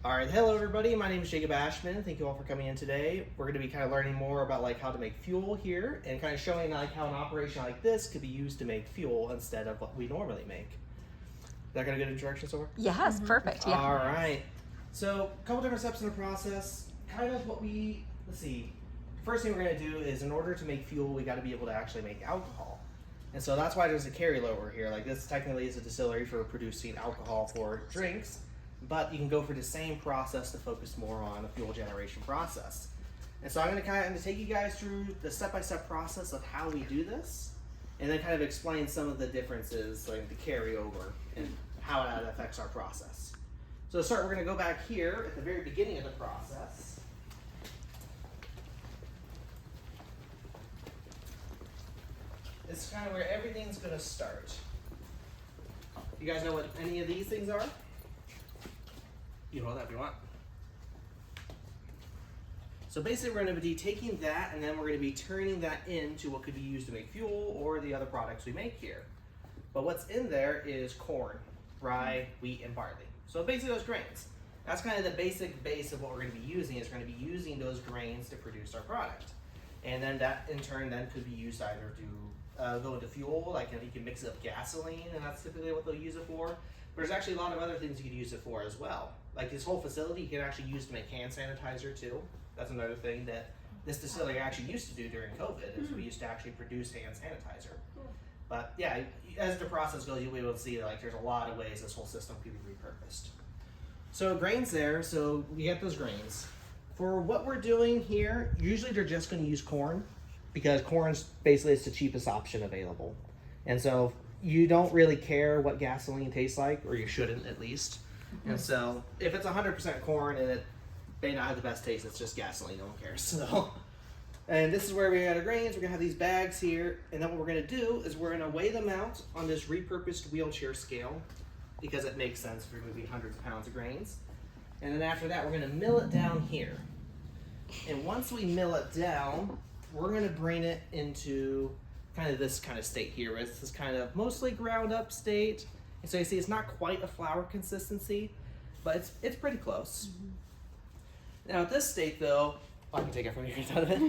All right, hello everybody. My name is Jacob Ashman. Thank you all for coming in today. We're going to be kind of learning more about like how to make fuel here and kind of showing like how an operation like this could be used to make fuel instead of what we normally make. Is that got a good introduction so far? Yes, perfect. Yeah. All right. So a couple different steps in the process. Kind of what we, let's see. First thing we're going to do is in order to make fuel, we got to be able to actually make alcohol. And so that's why there's a carry lower here. Like this technically is a distillery for producing alcohol for drinks. But you can go for the same process to focus more on the fuel generation process. And so I'm going to kind of take you guys through the step-by-step process of how we do this, and then kind of explain some of the differences, like the carryover, and how that affects our process. So to start, we're going to go back here at the very beginning of the process. This is kind of where everything's going to start. You guys know what any of these things are? You can hold that if you want. So basically we're going to be taking that and then we're going to be turning that into what could be used to make fuel or the other products we make here. But what's in there is corn, rye, wheat, and barley. So basically those grains. That's kind of the basic base of what we're going to be using, is we're going to be using those grains to produce our product. And then that in turn then could be used either to go into fuel, like you can mix it up gasoline, and that's typically what they'll use it for. But there's actually a lot of other things you could use it for as well. Like this whole facility you can actually use to make hand sanitizer too. That's another thing that this distillery actually used to do during COVID, is we used to actually produce hand sanitizer. But yeah, as the process goes, you'll be able to see that like there's a lot of ways this whole system can be repurposed. So grains there, so we get those grains. For what we're doing here, usually they're just going to use corn, because corn's basically it's the cheapest option available. And so you don't really care what gasoline tastes like, or you shouldn't at least. And so if it's 100% corn and it may not have the best taste, it's just gasoline, no one cares. So, and this is where we got our grains. We're gonna have these bags here, and then what we're gonna do is we're gonna weigh them out on this repurposed wheelchair scale, because it makes sense if you're moving hundreds of pounds of grains. And then after that, we're gonna mill it down here. And once we mill it down, we're gonna bring it into kind of this kind of state here, where it's this kind of mostly ground up state. And so you see it's not quite a flour consistency, but it's pretty close. Now at this state though, I can take it from here out of it.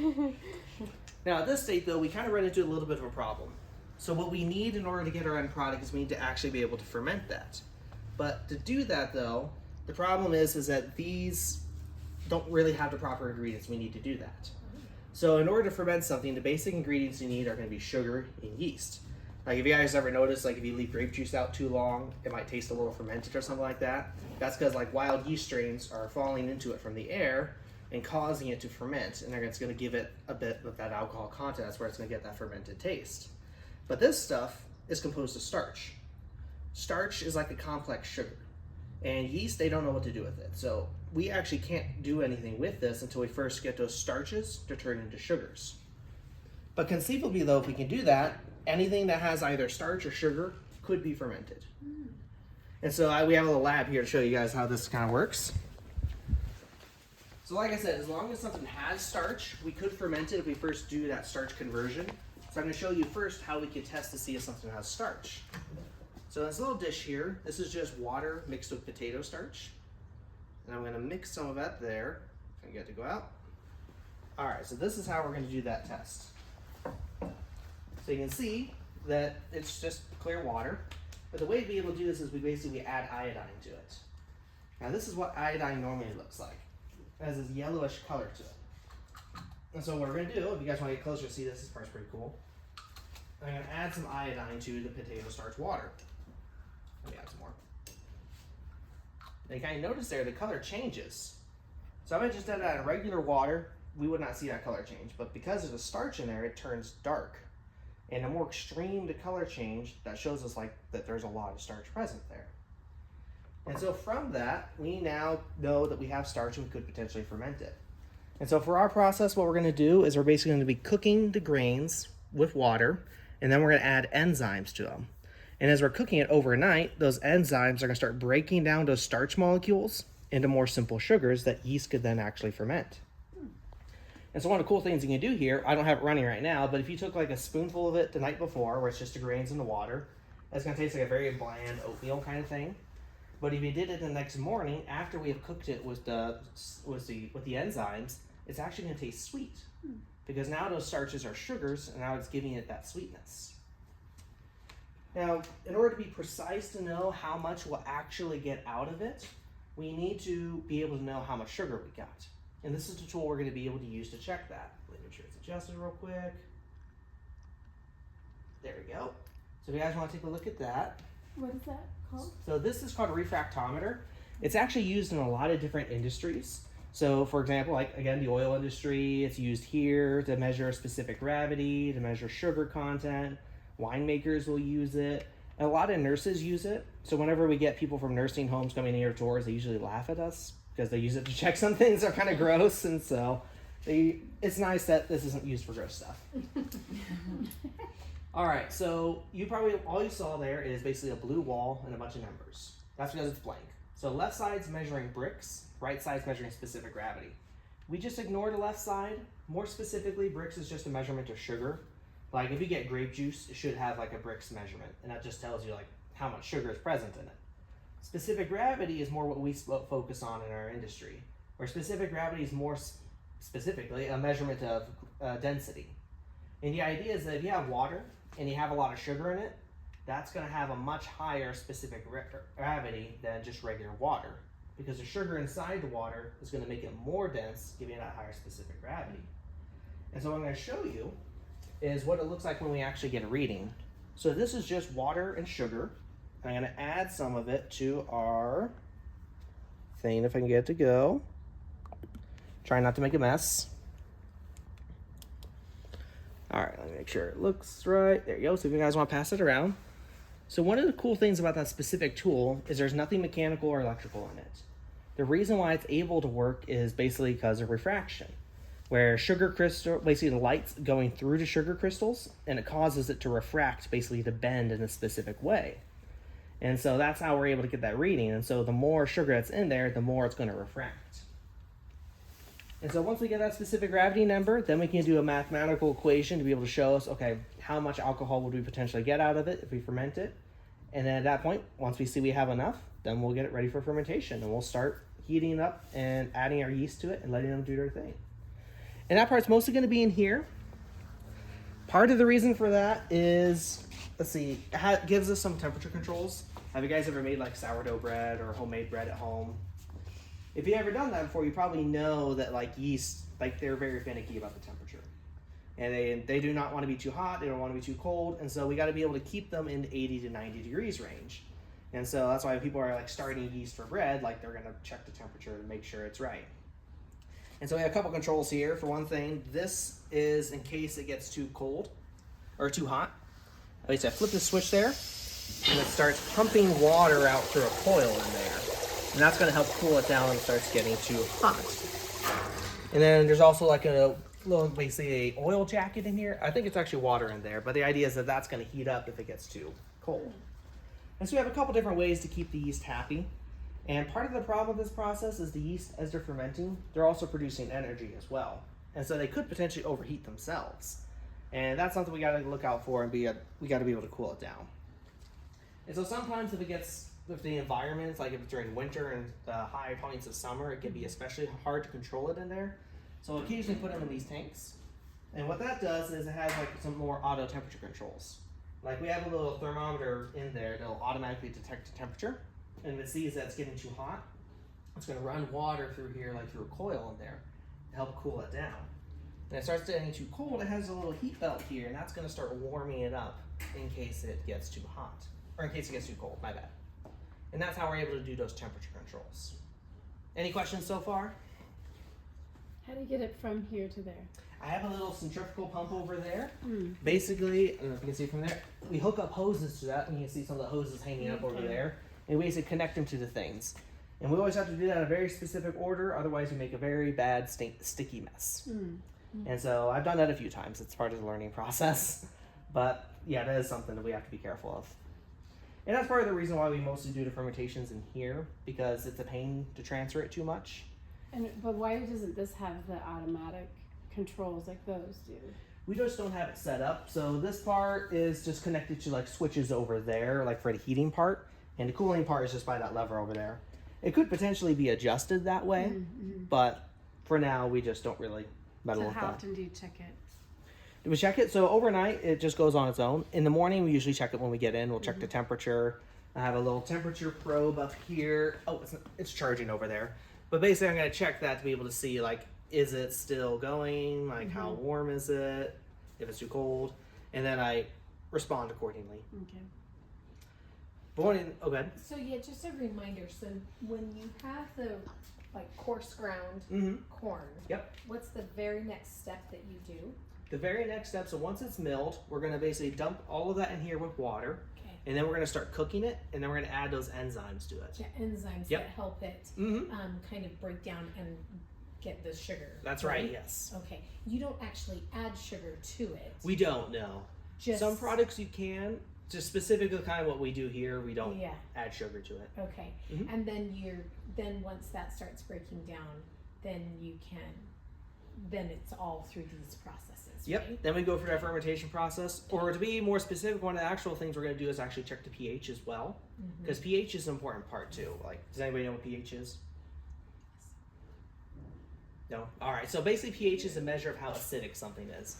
Now at this state though, we kind of run into a little bit of a problem. So what we need in order to get our end product is we need to actually be able to ferment that. But to do that though, the problem is that these don't really have the proper ingredients we need to do that. So in order to ferment something, the basic ingredients you need are going to be sugar and yeast. Like if you guys ever noticed, like if you leave grape juice out too long, it might taste a little fermented or something like that. That's because like wild yeast strains are falling into it from the air and causing it to ferment, and it's going to give it a bit of that alcohol content. That's where it's going to get that fermented taste. But this stuff is composed of starch. Starch is like a complex sugar, and yeast, they don't know what to do with it. So we actually can't do anything with this until we first get those starches to turn into sugars. But conceivably though, if we can do that, anything that has either starch or sugar could be fermented. And so we have a little lab here to show you guys how this kind of works. So like I said, as long as something has starch, we could ferment it if we first do that starch conversion. So I'm going to show you first how we can test to see if something has starch. So this little dish here, this is just water mixed with potato starch. And I'm going to mix some of that there. And get to go out. All right, so this is how we're going to do that test. So you can see that it's just clear water. But the way to be able to do this is we basically add iodine to it. Now this is what iodine normally looks like. It has this yellowish color to it. And so what we're going to do, if you guys want to get closer to see this part's pretty cool. I'm going to add some iodine to the potato starch water. Let me add some more. And you kind of notice there the color changes. So if I just did that in regular water, we would not see that color change. But because there's a starch in there, it turns dark. And the more extreme the color change, that shows us like that there's a lot of starch present there. And so from that, we now know that we have starch and we could potentially ferment it. And so for our process, what we're going to do is we're basically going to be cooking the grains with water, and then we're going to add enzymes to them. And as we're cooking it overnight, those enzymes are going to start breaking down those starch molecules into more simple sugars that yeast could then actually ferment. And so one of the cool things you can do here, I don't have it running right now, but if you took like a spoonful of it the night before, where it's just the grains in the water, that's going to taste like a very bland oatmeal kind of thing. But if you did it the next morning after we have cooked it with the enzymes, it's actually going to taste sweet because now those starches are sugars, and now it's giving it that sweetness. Now, in order to be precise to know how much we'll actually get out of it, we need to be able to know how much sugar we got. And this is the tool we're going to be able to use to check that. Let me make sure it's adjusted real quick. There we go. So if you guys want to take a look at that. What is that called? So this is called a refractometer. It's actually used in a lot of different industries. So for example, like again, the oil industry, it's used here to measure a specific gravity, to measure sugar content. Winemakers will use it. And a lot of nurses use it. So whenever we get people from nursing homes coming here to tours, they usually laugh at us because they use it to check some things that are kind of gross. And so it's nice that this isn't used for gross stuff. All right, so all you saw there is basically a blue wall and a bunch of numbers. That's because it's blank. So left side's measuring bricks, right side's measuring specific gravity. We just ignore the left side. More specifically, bricks is just a measurement of sugar. Like if you get grape juice, it should have like a bricks measurement, and that just tells you like how much sugar is present in it. Specific gravity is more what we focus on in our industry, where specific gravity is more specifically a measurement of density. And the idea is that if you have water and you have a lot of sugar in it, that's going to have a much higher specific gravity than just regular water, because the sugar inside the water is going to make it more dense, giving it a higher specific gravity. And so what I'm going to show you is what it looks like when we actually get a reading. So this is just water and sugar. I'm going to add some of it to our thing if I can get it to go. Try not to make a mess. All right, let me make sure it looks right. There you go. So if you guys want to pass it around. So one of the cool things about that specific tool is there's nothing mechanical or electrical in it. The reason why it's able to work is basically because of refraction, where sugar crystal, basically the light's going through the sugar crystals and it causes it to refract, basically to bend in a specific way. And so that's how we're able to get that reading. And so the more sugar that's in there, the more it's going to refract. And so once we get that specific gravity number, then we can do a mathematical equation to be able to show us, okay, how much alcohol would we potentially get out of it if we ferment it? And then at that point, once we see we have enough, then we'll get it ready for fermentation, and we'll start heating up and adding our yeast to it and letting them do their thing. And that part's mostly going to be in here. Part of the reason for that is, let's see, it gives us some temperature controls. Have you guys ever made like sourdough bread or homemade bread at home? If you've ever done that before, you probably know that like yeast, like they're very finicky about the temperature. And they do not want to be too hot, they don't want to be too cold, and so we got to be able to keep them in the 80 to 90 degrees range. And so that's why people are like starting yeast for bread, like they're going to check the temperature to make sure it's right. And so we have a couple controls here. For one thing, this is in case it gets too cold or too hot. At least I flip the switch there, and it starts pumping water out through a coil in there. And that's going to help cool it down when it starts getting too hot. And then there's also like a little, basically a oil jacket in here. I think it's actually water in there, but the idea is that that's going to heat up if it gets too cold. And so we have a couple different ways to keep the yeast happy. And part of the problem with this process is the yeast, as they're fermenting, they're also producing energy as well. And so they could potentially overheat themselves. And that's something we got to look out for, and we got to be able to cool it down. And so sometimes if the environment, like if it's during winter and the high points of summer, it can be especially hard to control it in there. So we'll occasionally put them in these tanks. And what that does is it has like some more auto temperature controls. Like we have a little thermometer in there that'll automatically detect the temperature. And if it sees that it's getting too hot, it's going to run water through here, like through a coil in there, to help cool it down. And it starts getting too cold, it has a little heat belt here, and that's going to start warming it up in case it gets too hot. Or in case it gets too cold, my bad. And that's how we're able to do those temperature controls. Any questions so far? How do you get it from here to there? I have a little centrifugal pump over there. Basically, I don't know if you can see from there, we hook up hoses to that, and you can see some of the hoses hanging up over there. And we basically connect them to the things. And we always have to do that in a very specific order, otherwise we make a very bad sticky mess. And so I've done that a few times. It's part of the learning process. But yeah, that is something that we have to be careful of. And that's part of the reason why we mostly do the fermentations in here, because it's a pain to transfer it too much. But why doesn't this have the automatic controls like those do? We just don't have it set up. So this part is just connected to like switches over there, like for the heating part. And the cooling part is just by that lever over there. It could potentially be adjusted that way, but for now we just don't really meddle So with how that. often do you check it? Do we check it? So overnight it just goes on its own. In the morning we usually check it when we get in. We'll check the temperature. I have a little temperature probe up here. Oh, it's charging over there. But basically I'm going to check that to be able to see, like, is it still going? Like, how warm is it? If it's too cold. And then I respond accordingly. Okay. Oh, good. So yeah, just a reminder. So when you have the like coarse ground corn, Yep. what's the very next step that you do? The very next step, so once it's milled, we're going to basically dump all of that in here with water. Okay. And then we're going to start cooking it, and then we're going to add those enzymes to it. The enzymes Yep. that help it kind of break down and get the sugar. That's right, yes. Okay. You don't actually add sugar to it. We don't know. Just Some products you can. Just specifically kind of what we do here, we don't add sugar to it. Okay. And then once that starts breaking down, then it's all through these processes. Yep. Right? Then we go through that fermentation process. Or to be more specific, one of the actual things we're going to do is actually check the pH as well. Because pH is an important part too. Like, does anybody know what pH is? No? Alright, so basically pH is a measure of how acidic something is.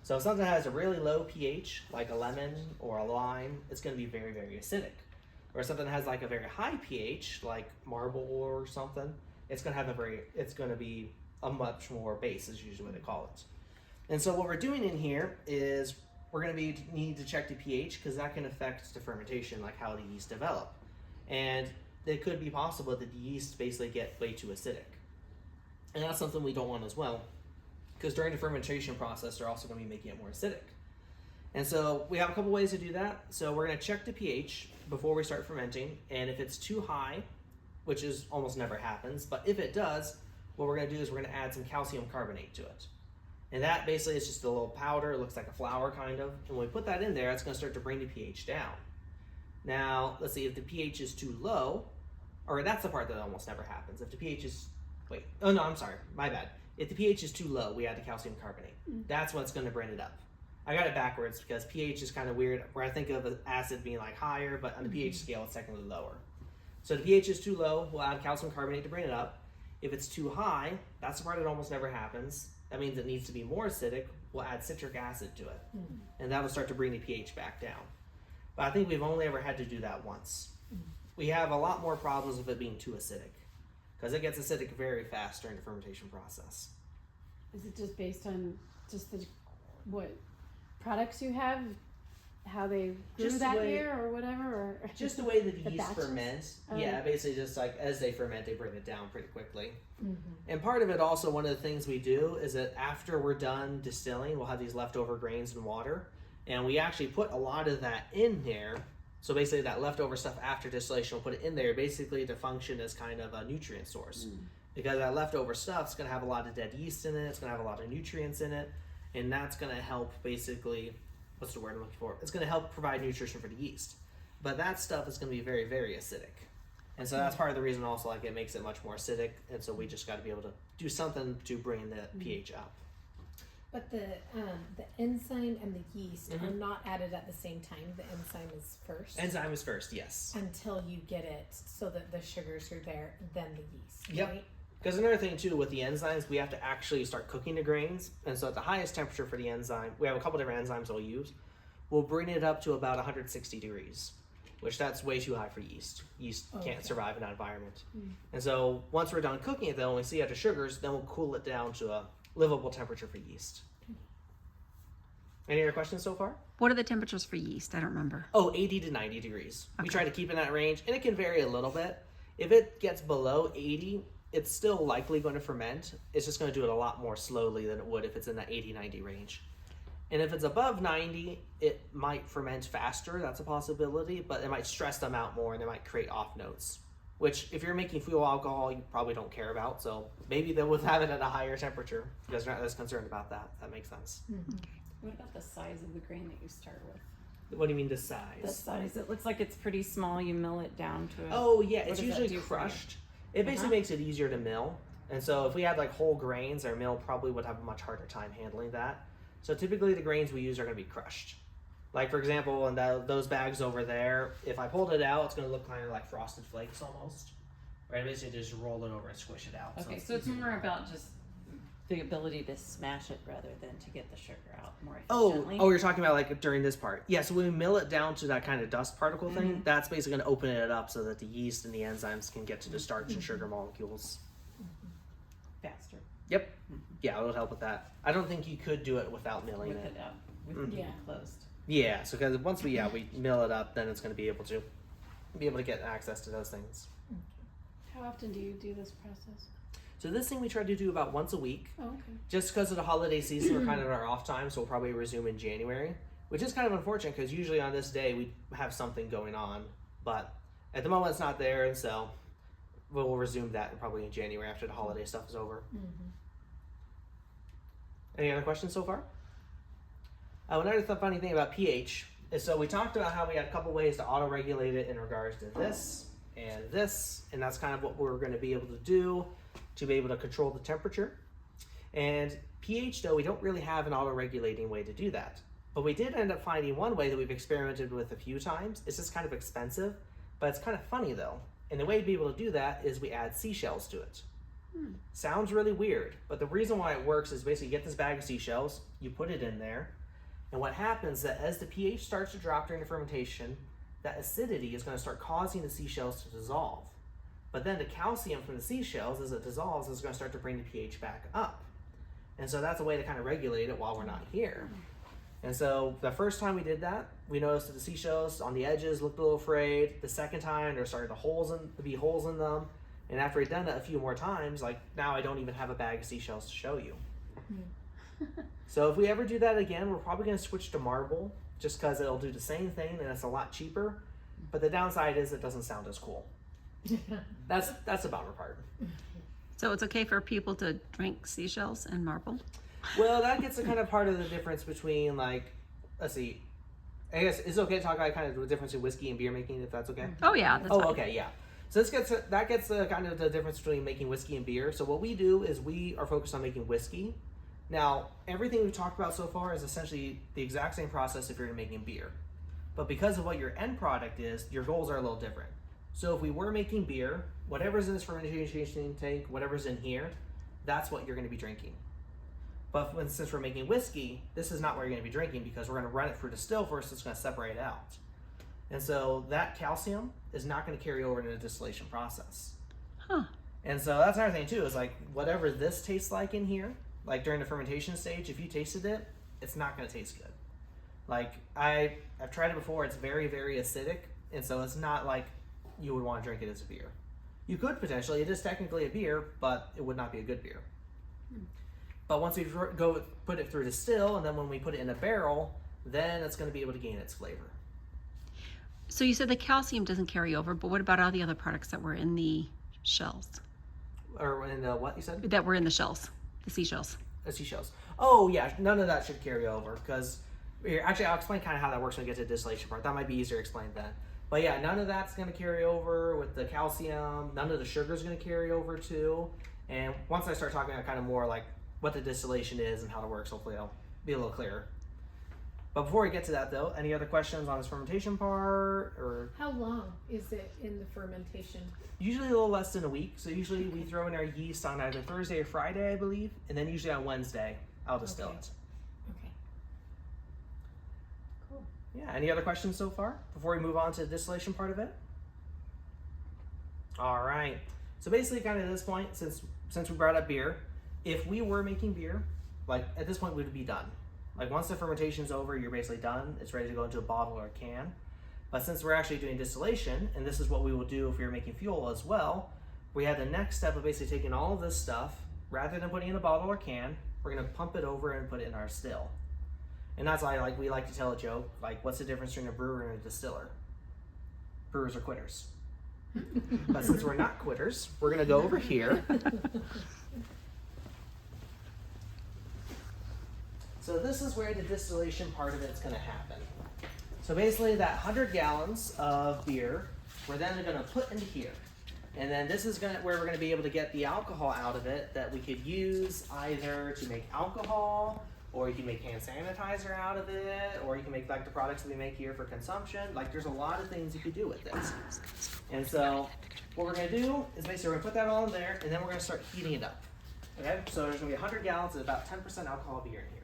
So if something has a really low pH, like a lemon or a lime, it's going to be very, very acidic. Or if something has like a very high pH, like marble or something, it's going to be a much more base, is usually what they call it. And so what we're doing in here is we're going to need to check the pH, because that can affect the fermentation, like how the yeast develop. And it could be possible that the yeast basically get way too acidic. And that's something we don't want as well, because during the fermentation process, they're also going to be making it more acidic. And so we have a couple ways to do that. So we're going to check the pH before we start fermenting, and if it's too high, which is almost never happens, but if it does, what we're going to do is we're going to add some calcium carbonate to it. And that basically is just a little powder. It looks like a flour kind of. And when we put that in there, it's going to start to bring the pH down. Now, let's see, if the pH is too low, or that's the part that almost never happens. If the pH is, my bad. If the pH is too low, we add the calcium carbonate. That's what's going to bring it up. I got it backwards because pH is kind of weird, where I think of an acid being like higher, but on the pH scale, it's technically lower. So if the pH is too low, we'll add calcium carbonate to bring it up. If it's too high, that's the part that almost never happens. That means it needs to be more acidic. We'll add citric acid to it. And that'll start to bring the pH back down. But I think we've only ever had to do that once. We have a lot more problems with it being too acidic, because it gets acidic very fast during the fermentation process. Is it just based on just what products you have, how they grew Just that the way- year or whatever? Or Just the way that the The yeast batches? ferments. Oh. Yeah, basically just like as they ferment, they bring it down pretty quickly. And part of it also, one of the things we do is that after we're done distilling, we'll have these leftover grains and water. And we actually put a lot of that in there. So basically that leftover stuff after distillation, we'll put it in there basically to function as kind of a nutrient source. Because that leftover stuff's going to have a lot of dead yeast in it. It's going to have a lot of nutrients in it. And that's going to help basically, what's the word I'm looking for? It's going to help provide nutrition for the yeast. But that stuff is going to be very, very acidic. And so that's part of the reason also, like, it makes it much more acidic. And so we just got to be able to do something to bring the pH up. But the enzyme and the yeast are not added at the same time. The enzyme is first. Enzyme is first, yes. Until you get it so that the sugars are there, then the yeast. Yep. Right? Because another thing too with the enzymes, we have to actually start cooking the grains. And so at the highest temperature for the enzyme, we have a couple different enzymes we'll use. We'll bring it up to about 160 degrees, which that's way too high for yeast. Yeast can't survive in that environment. And so once we're done cooking it, then when we see the sugars, then we'll cool it down to a livable temperature for yeast. Any other questions so far? What are the temperatures for yeast? I don't remember. 80 to 90 degrees. We try to keep in that range, and it can vary a little bit. If it gets below 80, it's still likely going to ferment. It's just going to do it a lot more slowly than it would if it's in that 80-90 range. And if it's above 90, it might ferment faster. That's a possibility, but it might stress them out more, and they might create off notes, which if you're making fuel alcohol, you probably don't care about. So maybe they would have it at a higher temperature because they're not as concerned about that. That makes sense. What about the size of the grain that you start with? What do you mean the size? The size. It looks like it's pretty small. You mill it down to it. Oh yeah, What it's does that usually do for you? crushed. It basically makes it easier to mill. And so if we had like whole grains, our mill probably would have a much harder time handling that. So typically the grains we use are going to be crushed. Like for example, in those bags over there, if I pulled it out, it's going to look kind of like Frosted Flakes almost. Right, basically just roll it over and squish it out. Okay, so it's more about just the ability to smash it rather than to get the sugar out more efficiently. Oh, you're talking about like during this part. Yeah, so when we mill it down to that kind of dust particle thing, that's basically going to open it up so that the yeast and the enzymes can get to the starch and sugar molecules. Faster. Yep. Yeah, it would help with that. I don't think you could do it without milling With it. it up. With it Yeah. closed. Yeah, so because once we mill it up, then it's going to be able to get access to those things. How often do you do this process? So this thing we try to do about once a week. Oh, okay. Just because of the holiday season, we're kind of in our off time, so we'll probably resume in January, which is kind of unfortunate because usually on this day we have something going on, but at the moment it's not there, and so we'll resume that probably in January after the holiday stuff is over. Any other questions so far? Another funny thing about pH is, so we talked about how we had a couple ways to auto-regulate it in regards to this, and that's kind of what we're going to be able to do to be able to control the temperature. And pH, though, we don't really have an auto-regulating way to do that. But we did end up finding one way that we've experimented with a few times. It's just kind of expensive, but it's kind of funny though. And the way to be able to do that is we add seashells to it. Sounds really weird, but the reason why it works is basically you get this bag of seashells, you put it in there, and what happens is that as the pH starts to drop during the fermentation, that acidity is going to start causing the seashells to dissolve. But then the calcium from the seashells, as it dissolves, is going to start to bring the pH back up. And so that's a way to kind of regulate it while we're not here. And so the first time we did that, we noticed that the seashells on the edges looked a little frayed. The second time, there started to be holes in them. And after we'd done that a few more times, like now I don't even have a bag of seashells to show you. So if we ever do that again, we're probably going to switch to marble, just because it'll do the same thing and it's a lot cheaper. But the downside is it doesn't sound as cool. That's the bummer part. So it's okay for people to drink seashells and marble? Well, that gets the kind of part of the difference between, like, let's see. I guess it's okay to talk about kind of the difference in whiskey and beer making, if that's okay. Oh yeah, that's fine. Okay, yeah. So that gets the kind of the difference between making whiskey and beer. So what we do is we are focused on making whiskey. Now, everything we've talked about so far is essentially the exact same process if you're making beer. But because of what your end product is, your goals are a little different. So if we were making beer, whatever's in this fermentation tank, whatever's in here, that's what you're going to be drinking. But since we're making whiskey, this is not what you're going to be drinking because we're going to run it through distill first, it's going to separate it out. And so that calcium is not going to carry over into the distillation process. Huh. And so that's another thing too, is like whatever this tastes like in here, like during the fermentation stage, if you tasted it, it's not going to taste good. Like I've tried it before, it's very, very acidic. And so it's not like you would want to drink it as a beer. You could potentially, it is technically a beer, but it would not be a good beer. But once we go put it through distill, and then when we put it in a barrel, then it's going to be able to gain its flavor. So you said the calcium doesn't carry over, but what about all the other products that were in the shells? Or in the what you said? That were in the shells, the seashells. Seashells. Oh yeah, none of that should carry over because actually I'll explain kind of how that works when we get to the distillation part. That might be easier to explain then. But yeah, none of that's going to carry over with the calcium. None of the sugar is going to carry over too. And once I start talking about kind of more like what the distillation is and how it works, hopefully I'll be a little clearer. But before we get to that though, any other questions on this fermentation part? Or How long is it in the fermentation? usually a little less than a week. So usually we throw in our yeast on either Thursday or Friday, I believe. And then usually on Wednesday, I'll distill Okay. it. Okay. Cool. Yeah, any other questions so far before we move on to the distillation part of it? All right. So basically kind of at this point, since we brought up beer, if we were making beer, like at this point we would be done. Like once the fermentation's over, you're basically done. It's ready to go into a bottle or a can. But since we're actually doing distillation, and this is what we will do if we were making fuel as well, we have the next step of basically taking all of this stuff, rather than putting it in a bottle or can, we're gonna pump it over and put it in our still. And that's why we like to tell a joke, like what's the difference between a brewer and a distiller? Brewers are quitters. But since we're not quitters, we're gonna go over here. So this is where the distillation part of it's going to happen. So basically that 100 gallons of beer, we're then going to put into here. And then this is where we're going to be able to get the alcohol out of it that we could use either to make alcohol or you can make hand sanitizer out of it, or you can make like the products that we make here for consumption. Like there's a lot of things you could do with this. And so what we're gonna do is basically we're gonna put that all in there, and then we're gonna start heating it up. Okay, so there's gonna be 100 gallons of about 10% alcohol beer in here.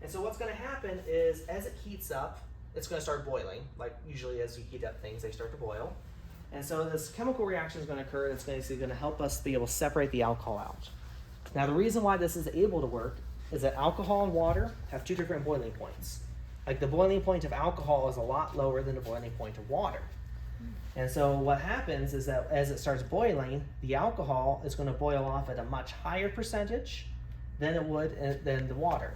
And so what's gonna happen is as it heats up, it's gonna start boiling. Like usually as you heat up things, they start to boil. And so this chemical reaction is gonna occur that's basically gonna help us be able to separate the alcohol out. Now the reason why this is able to work is that alcohol and water have two different boiling points. Like the boiling point of alcohol is a lot lower than the boiling point of water. And so what happens is that as it starts boiling, the alcohol is going to boil off at a much higher percentage than it would than the water.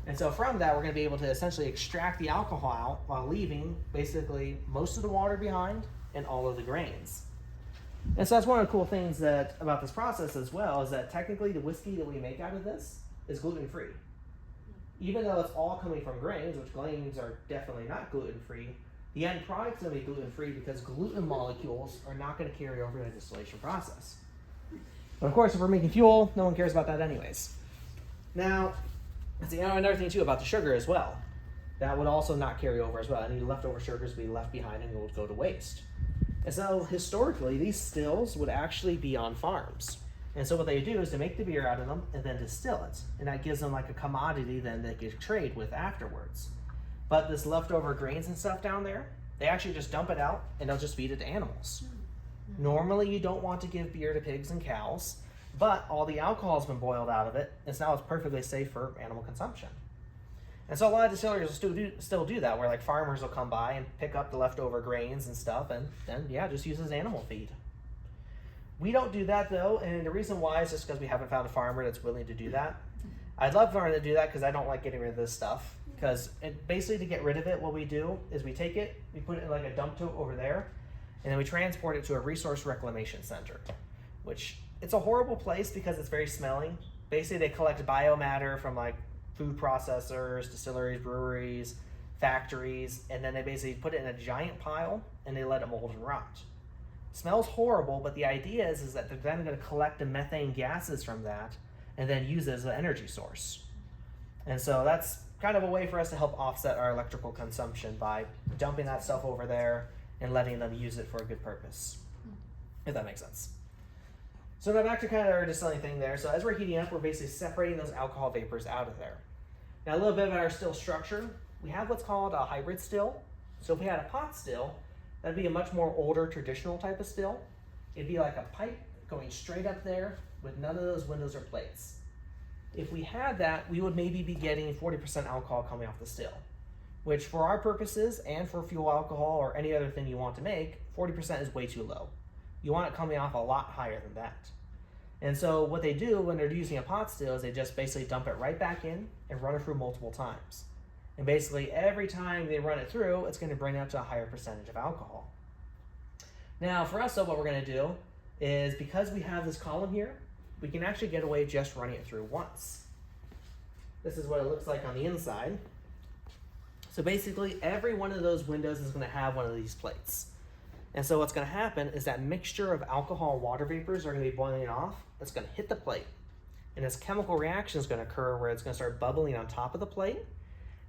And so from that, we're going to be able to essentially extract the alcohol out while leaving basically most of the water behind and all of the grains. And so that's one of the cool things that about this process as well, is that technically the whiskey that we make out of this is gluten-free. Even though it's all coming from grains, which grains are definitely not gluten-free, the end product's going to be gluten-free because gluten molecules are not going to carry over the distillation process. But of course, if we're making fuel, no one cares about that anyways. Now, see, another thing too about the sugar as well. That would also not carry over as well. Any leftover sugars would be left behind and would go to waste. And so historically, these stills would actually be on farms. And so what they do is to make the beer out of them and then distill it. And that gives them like a commodity then they could trade with afterwards. But this leftover grains and stuff down there, they actually just dump it out and they'll just feed it to animals. Normally you don't want to give beer to pigs and cows, but all the alcohol has been boiled out of it, and so now it's perfectly safe for animal consumption. And so a lot of distilleries will still do that, where like farmers will come by and pick up the leftover grains and stuff and then just use as animal feed. We don't do that though, and the reason why is just because we haven't found a farmer that's willing to do that. I'd love to learn to do that because I don't like getting rid of this stuff. Because basically to get rid of it, what we do is we take it, we put it in like a dump tote over there, and then we transport it to a resource reclamation center, which it's a horrible place because it's very smelly. Basically they collect biomatter from like food processors, distilleries, breweries, factories, and then they basically put it in a giant pile and they let it mold and rot. It smells horrible, but the idea is that they're then going to collect the methane gases from that and then use it as an energy source. And so that's kind of a way for us to help offset our electrical consumption by dumping that stuff over there and letting them use it for a good purpose, if that makes sense. So now back to kind of our distilling thing there. So as we're heating up, we're basically separating those alcohol vapors out of there. Now a little bit about our still structure. We have what's called a hybrid still. So if we had a pot still, that'd be a much more older traditional type of still. It'd be like a pipe going straight up there with none of those windows or plates. If we had that, we would maybe be getting 40% alcohol coming off the still, which for our purposes and for fuel alcohol or any other thing you want to make, 40% is way too low. You want it coming off a lot higher than that. And so what they do when they're using a pot still is they just basically dump it right back in and run it through multiple times. And basically every time they run it through, it's going to bring it up to a higher percentage of alcohol. Now for us, though, what we're going to do is because we have this column here, we can actually get away just running it through once. This is what it looks like on the inside. So basically every one of those windows is going to have one of these plates. And so what's going to happen is that mixture of alcohol and water vapors are going to be boiling off. It's going to hit the plate. And this chemical reaction is going to occur where it's going to start bubbling on top of the plate.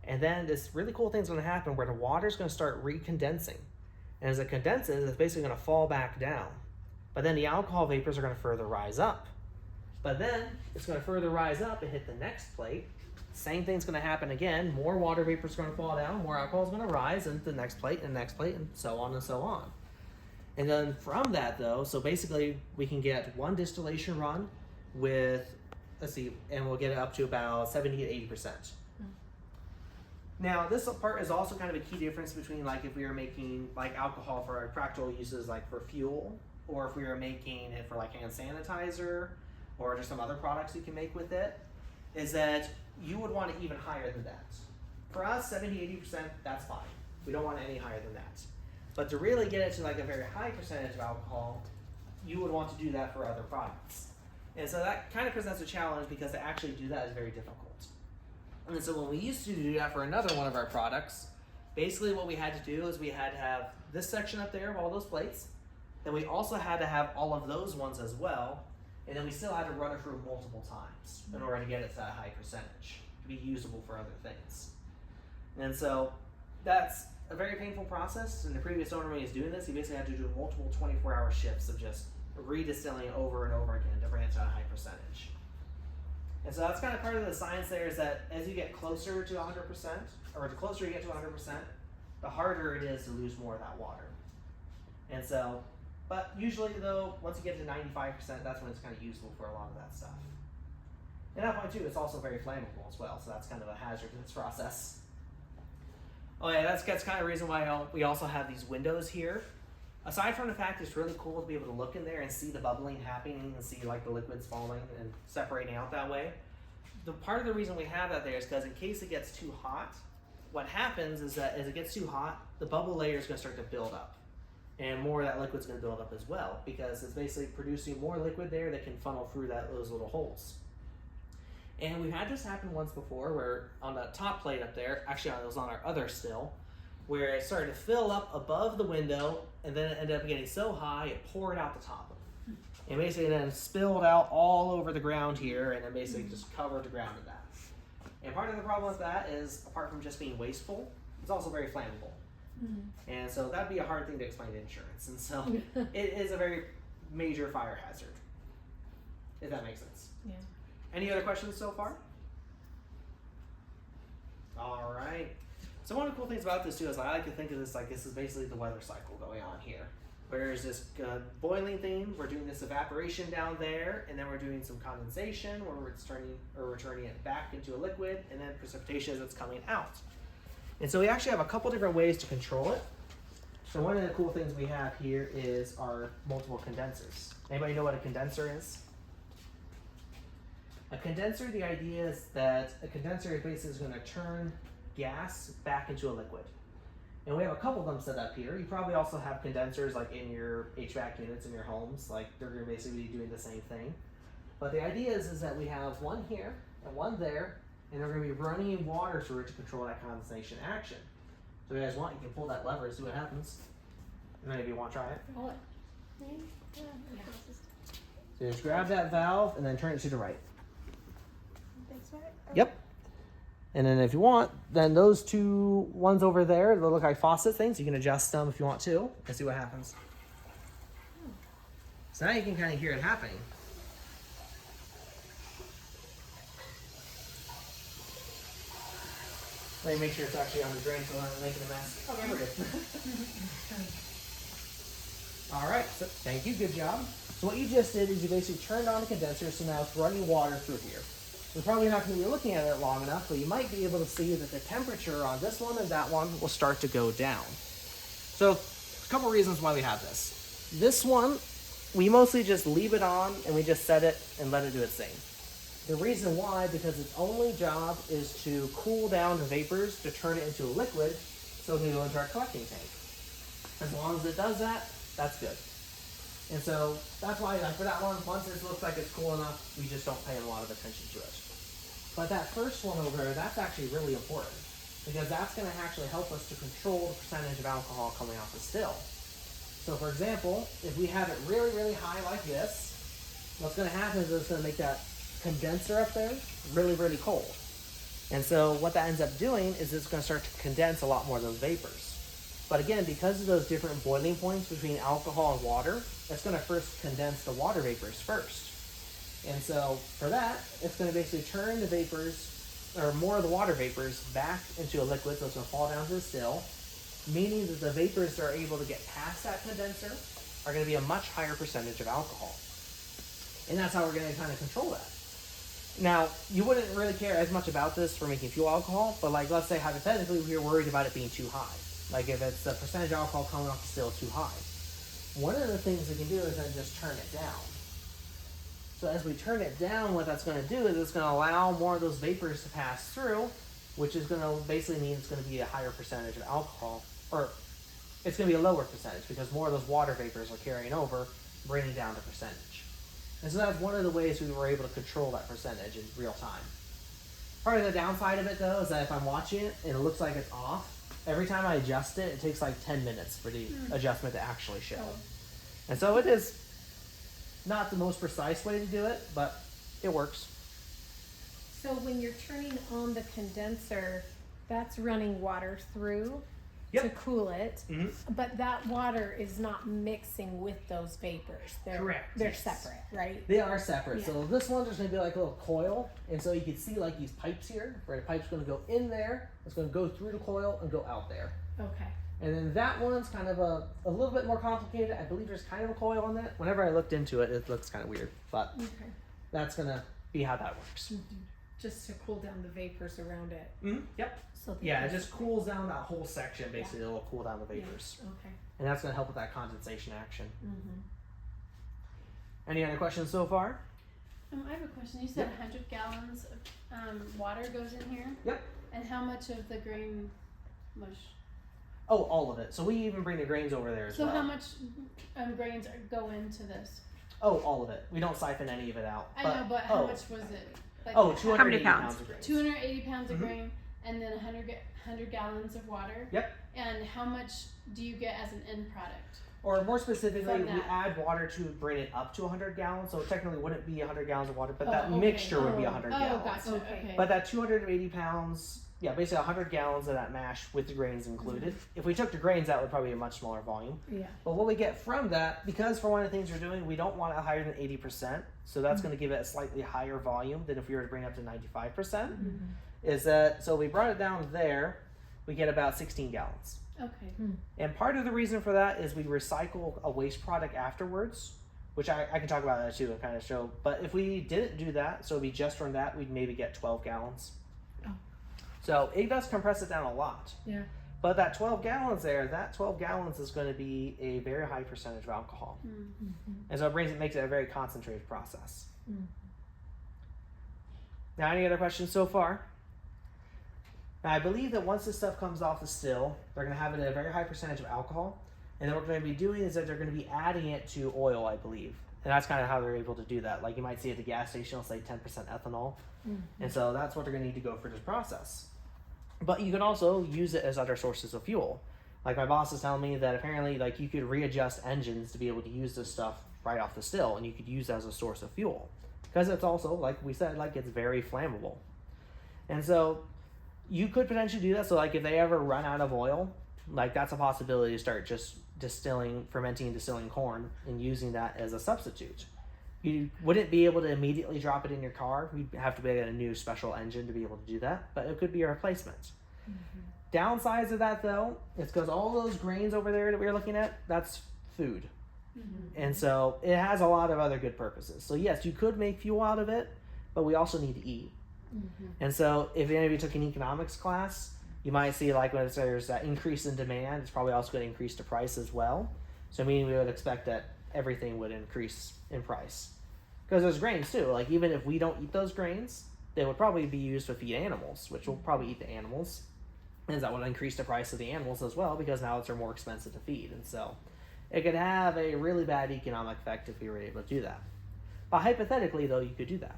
And then this really cool thing is going to happen where the water is going to start recondensing. And as it condenses, it's basically going to fall back down. But then the alcohol vapors are going to further rise up. But then it's going to further rise up and hit the next plate. Same thing's going to happen again. More water vapors are going to fall down, more alcohol is going to rise into the next plate and the next plate, and so on and so on. And then from that though, so basically we can get one distillation run with, and we'll get it up to about 70 to 80%. Now this part is also kind of a key difference between like if we were making like alcohol for our practical uses like for fuel, or if we were making it for like hand sanitizer, or just some other products you can make with it, is that you would want it even higher than that. For us, 70-80%, that's fine. We don't want it any higher than that. But to really get it to like a very high percentage of alcohol, you would want to do that for other products. And so that kind of presents a challenge because to actually do that is very difficult. And so when we used to do that for another one of our products, basically what we had to do is we had to have this section up there of all those plates, then we also had to have all of those ones as well, and then we still had to run it through multiple times in order to get it to that high percentage. to be usable for other things. And so that's a very painful process. And the previous owner, when he was doing this, he basically had to do multiple 24-hour shifts of just redistilling over and over again to branch out a high percentage. And so that's kind of part of the science there, is that as you get closer to 100%, or the closer you get to 100%, the harder it is to lose more of that water. And so, but usually though, once you get to 95%, that's when it's kind of useful for a lot of that stuff. And at that point too, it's also very flammable as well, so that's kind of a hazard in this process. Oh yeah, that's kind of the reason why we also have these windows here. Aside from the fact it's really cool to be able to look in there and see the bubbling happening and see like the liquids falling and separating out that way, the part of the reason we have that there is because in case it gets too hot, what happens is that as it gets too hot, the bubble layer is going to start to build up. And more of that liquid's going to build up as well, because it's basically producing more liquid there that can funnel through those little holes. And we've had this happen once before where on the top plate up there, actually it was on our other still, where it started to fill up above the window and then it ended up getting so high it poured out the top of it. And basically then spilled out all over the ground here and then basically just covered the ground with that. And part of the problem with that is, apart from just being wasteful, it's also very flammable. And so that'd be a hard thing to explain to insurance. And so it is a very major fire hazard, if that makes sense. Yeah. Any other questions so far? All right. So one of the cool things about this too is I like to think of this like this is basically the weather cycle going on here. Whereas this boiling thing, we're doing this evaporation down there, and then we're doing some condensation where we're turning it back into a liquid, and then precipitation as it's coming out. And so we actually have a couple different ways to control it. So one of the cool things we have here is our multiple condensers. Anybody know what a condenser is? A condenser, the idea is that a condenser is basically going to turn gas back into a liquid. And we have a couple of them set up here. You probably also have condensers like in your HVAC units in your homes, like they're going to basically be doing the same thing. But the idea is that we have one here and one there, and they're going to be running water through it to control that condensation action. So if you guys want, you can pull that lever and see what happens. And then if you want to try it. Pull it. So just grab that valve and then turn it to the right. Yep. And then if you want, then those two ones over there, they look like faucet things. You can adjust them if you want to and see what happens. So now you can kind of hear it happening. Let me make sure it's actually on the drain so I'm not making a mess. Okay, we're good. All right, so thank you, good job. So what you just did is you basically turned on the condenser, so now it's running water through here. We're probably not going to be looking at it long enough, but you might be able to see that the temperature on this one and that one will start to go down. So a couple reasons why we have this. This one, we mostly just leave it on and we just set it and let it do its thing. The reason why, because its only job is to cool down the vapors to turn it into a liquid so it can go into our collecting tank. As long as it does that, that's good. And so that's why, like for that one, once it looks like it's cool enough, we just don't pay a lot of attention to it. But that first one over there, that's actually really important because that's going to actually help us to control the percentage of alcohol coming off the still. So for example, if we have it really, really high like this, what's going to happen is it's going to make that condenser up there really, really cold. And so what that ends up doing is it's going to start to condense a lot more of those vapors. But again, because of those different boiling points between alcohol and water, it's going to first condense the water vapors first. And so for that, it's going to basically turn the vapors, or more of the water vapors, back into a liquid, so it's going to fall down to the still, meaning that the vapors that are able to get past that condenser are going to be a much higher percentage of alcohol. And that's how we're going to kind of control that. Now, you wouldn't really care as much about this for making fuel alcohol, but like let's say hypothetically we're worried about it being too high. Like if it's the percentage of alcohol coming off the still too high. One of the things we can do is then just turn it down. So as we turn it down, what that's going to do is it's going to allow more of those vapors to pass through, which is going to basically mean it's going to be a higher percentage of alcohol, or it's going to be a lower percentage because more of those water vapors are carrying over, bringing down the percentage. And so that's one of the ways we were able to control that percentage in real time. Part of the downside of it though is that if I'm watching it and it looks like it's off, every time I adjust it, it takes like 10 minutes for the adjustment to actually show. And so it is not the most precise way to do it, but it works. So when you're turning on the condenser, that's running water through to Yep. cool it, Mhm. but that water is not mixing with those vapors. They're, Correct, They're yes. separate, right? They are separate. Yeah. So this one, there's going to be like a little coil. And so you can see like these pipes here, where the pipe's going to go in there. It's going to go through the coil and go out there. Okay. And then that one's kind of a little bit more complicated. I believe there's kind of a coil on that. Whenever I looked into it, it looks kind of weird. But Okay. that's going to be how that works. Just to cool down the vapors around it. Mm-hmm. Yep. So that Yeah, it there's- just cools down that whole section. Basically, it'll cool down the yeah, vapors. Okay. And that's going to help with that condensation action. Mm-hmm. Any other questions so far? I have a question. You said 100 gallons of water goes in here? Yep. And how much of the grain mush? Oh, all of it. So we even bring the grains over there as So well. how much grains go into this? Oh, all of it. We don't siphon any of it out. I know, but how much was it? Like Oh, how- 280 pounds? pounds of grains. 280 pounds of Mhm. grain and then 100 gallons of water? Yep. And how much do you get as an end product? Or more specifically, From we that. add water to bring it up to 100 gallons. So it technically wouldn't be 100 gallons of water, but that okay. mixture would be Oh, 100 Oh, gallons. gotcha. Okay. Okay. But that 280 pounds, yeah, basically 100 gallons of that mash with the grains included. If we took the grains, that would probably be a much smaller volume. Yeah. But what we get from that, because for one of the things we're doing, we don't want it higher than 80%. So that's going to give it a slightly higher volume than if we were to bring it up to 95%. Is that, so we brought it down there, we get about 16 gallons. Okay. And part of the reason for that is we recycle a waste product afterwards, which I can talk about that too and kind of show. But if we didn't do that, so it'd be just from that, we'd maybe get 12 gallons. Oh. So it does compress it down a lot. Yeah. But that 12 gallons there, that 12 gallons is going to be a very high percentage of alcohol. And so it makes it a very concentrated process. Now, any other questions so far? Now, I believe that once this stuff comes off the still, they're going to have it at a very high percentage of alcohol. And then what we're going to be doing is that they're going to be adding it to oil, I believe. And that's kind of how they're able to do that. Like you might see at the gas station, it'll say 10% ethanol. And so that's what they're going to need to go for this process. But you can also use it as other sources of fuel. Like my boss is telling me that apparently like you could readjust engines to be able to use this stuff right off the still, and you could use it as a source of fuel. Because it's also, like we said, like it's very flammable. And so you could potentially do that. So like if they ever run out of oil, like that's a possibility to start just fermenting and distilling corn and using that as a substitute. You wouldn't be able to immediately drop it in your car. You'd have to get a new special engine to be able to do that, but it could be a replacement. Downsides of that though, is because all those grains over there that we were looking at, that's food. And so it has a lot of other good purposes. So yes, you could make fuel out of it, but we also need to eat. And so if any of you took an economics class, you might see like when there's that increase in demand, it's probably also going to increase the price as well. So meaning we would expect that everything would increase in price. Because there's grains too. Like even if we don't eat those grains, they would probably be used to feed animals, which will probably eat the animals. And that would increase the price of the animals as well, because now they're more expensive to feed. And so it could have a really bad economic effect if we were able to do that. But hypothetically though, you could do that.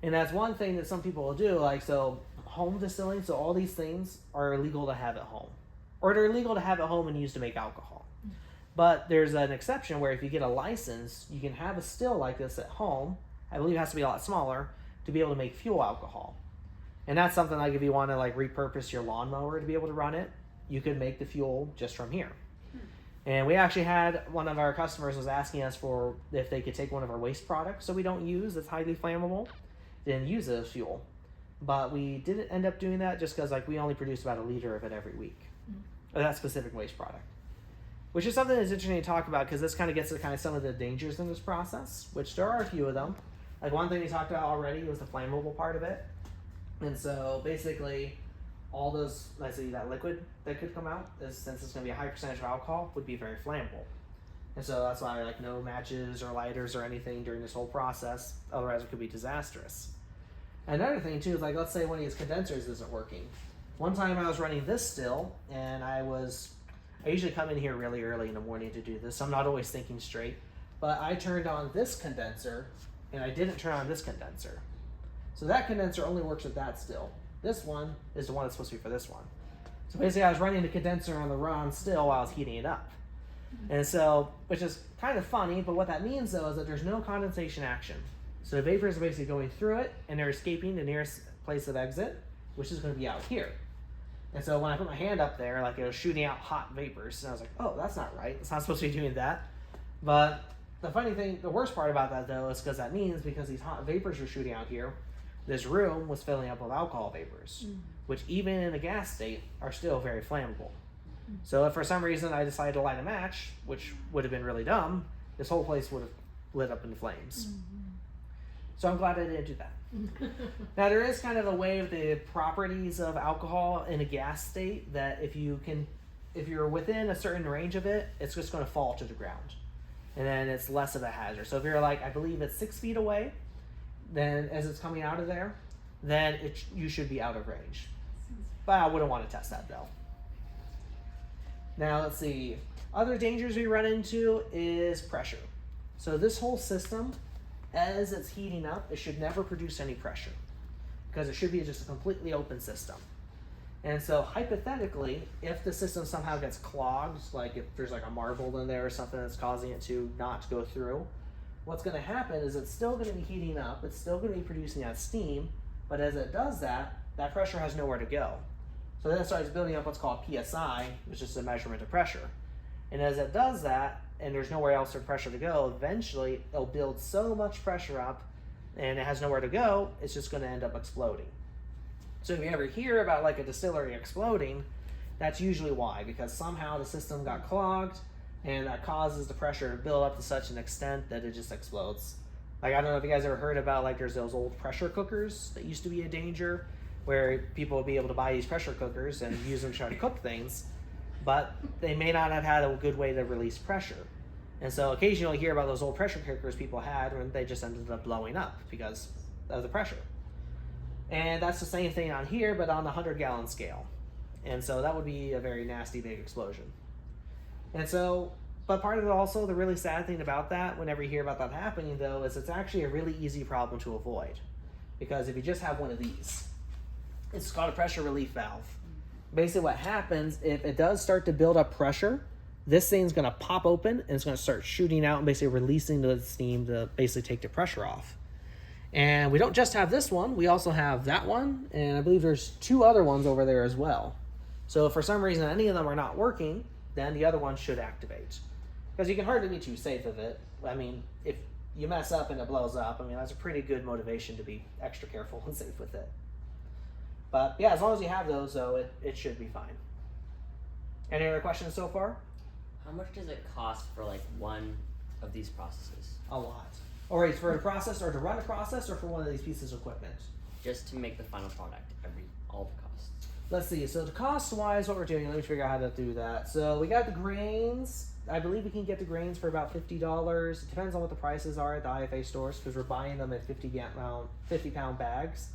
And that's one thing that some people will do, like so home distilling, so all these things are illegal to have at home. Or they're illegal to have at home and used to make alcohol. But there's an exception where if you get a license, you can have a still like this at home. I believe it has to be a lot smaller to be able to make fuel alcohol. And that's something like if you want to like repurpose your lawnmower to be able to run it, you could make the fuel just from here. And we actually had one of our customers was asking us for if they could take one of our waste products so we don't use that's highly flammable, then use it as fuel. But we didn't end up doing that just because like we only produce about 1 liter of it every week. Of that specific waste product. Which is something that's interesting to talk about because this kind of gets to kind of some of the dangers in this process, which there are a few of them. Like one thing we talked about already was the flammable part of it. And so basically all those, let's say that liquid that could come out, since it's going to be a high percentage of alcohol, would be very flammable. And so that's why like no matches or lighters or anything during this whole process, otherwise it could be disastrous. Another thing too is like let's say one of these condensers isn't working. One time I was running this still and I usually come in here really early in the morning to do this, so I'm not always thinking straight. But I turned on this condenser, and I didn't turn on this condenser. So that condenser only works with that still. This one is the one that's supposed to be for this one. So basically I was running the condenser on the wrong still while I was heating it up. And so, which is kind of funny, but what that means though is that there's no condensation action. So the vapors are basically going through it, and they're escaping the nearest place of exit, which is going to be out here. And so when I put my hand up there, like, it was shooting out hot vapors, and I was like, oh, that's not right. It's not supposed to be doing that. But the funny thing, the worst part about that, though, is because these hot vapors are shooting out here, this room was filling up with alcohol vapors, which even in a gas state are still very flammable. So if for some reason I decided to light a match, which would have been really dumb, this whole place would have lit up in flames. So I'm glad I didn't do that. Now, there is kind of a way of the properties of alcohol in a gas state that if you're within a certain range of it, it's just going to fall to the ground. And then it's less of a hazard. So if you're like, I believe it's 6 feet away, then as it's coming out of there, then you should be out of range. But I wouldn't want to test that though. Now let's see. Other dangers we run into is pressure. So this whole system, as it's heating up, it should never produce any pressure because it should be just a completely open system. And so hypothetically, if the system somehow gets clogged, like if there's like a marble in there or something that's causing it to not go through, what's going to happen is it's still going to be heating up, it's still going to be producing that steam, but as it does that, that pressure has nowhere to go. So then it starts building up what's called PSI, which is a measurement of pressure. And as it does that, and there's nowhere else for pressure to go, eventually it'll build so much pressure up and it has nowhere to go, it's just going to end up exploding. So if you ever hear about like a distillery exploding, that's usually why, because somehow the system got clogged and that causes the pressure to build up to such an extent that it just explodes. Like, I don't know if you guys ever heard about, like, there's those old pressure cookers that used to be a danger, where people would be able to buy these pressure cookers and use them to try to cook things, but they may not have had a good way to release pressure. And so occasionally you hear about those old pressure cookers people had when they just ended up blowing up because of the pressure. And that's the same thing on here, but on the 100-gallon scale. And so that would be a very nasty big explosion. And so, but part of it also, the really sad thing about that, whenever you hear about that happening though, is it's actually a really easy problem to avoid. Because if you just have one of these, it's called a pressure relief valve. Basically what happens, if it does start to build up pressure, this thing's gonna pop open and it's gonna start shooting out and basically releasing the steam to basically take the pressure off. And we don't just have this one, we also have that one, and I believe there's 2 other ones over there as well. So if for some reason any of them are not working, then the other one should activate. Because you can hardly be too safe of it. I mean, if you mess up and it blows up, I mean, that's a pretty good motivation to be extra careful and safe with it. But yeah, as long as you have those though, it should be fine. Any other questions so far? How much does it cost for like one of these processes? A lot. Or wait, for a process or to run a process or for one of these pieces of equipment? Just to make the final product, all the costs. Let's see, so the cost-wise, what we're doing, let me figure out how to do that. So we got the grains. I believe we can get the grains for about $50. It depends on what the prices are at the IFA stores because we're buying them in 50-pound bags.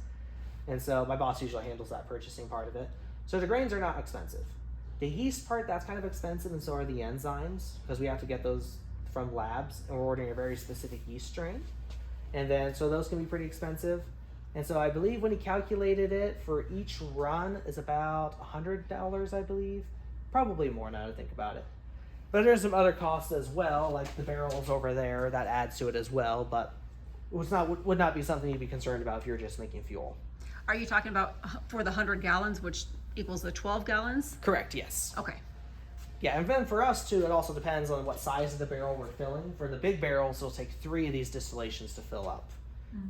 And so my boss usually handles that purchasing part of it. So the grains are not expensive. The yeast part, that's kind of expensive, and so are the enzymes because we have to get those from labs, and we're ordering a very specific yeast strain. And then, so those can be pretty expensive. And so I believe when he calculated it for each run is about $100, I believe. Probably more now to think about it. But there's some other costs as well, like the barrels over there, that adds to it as well, but it would not be something you'd be concerned about if you're just making fuel. Are you talking about for the 100 gallons, which equals the 12 gallons? Correct, yes. Okay. Yeah, and then for us too, it also depends on what size of the barrel we're filling. For the big barrels, it'll take 3 of these distillations to fill up.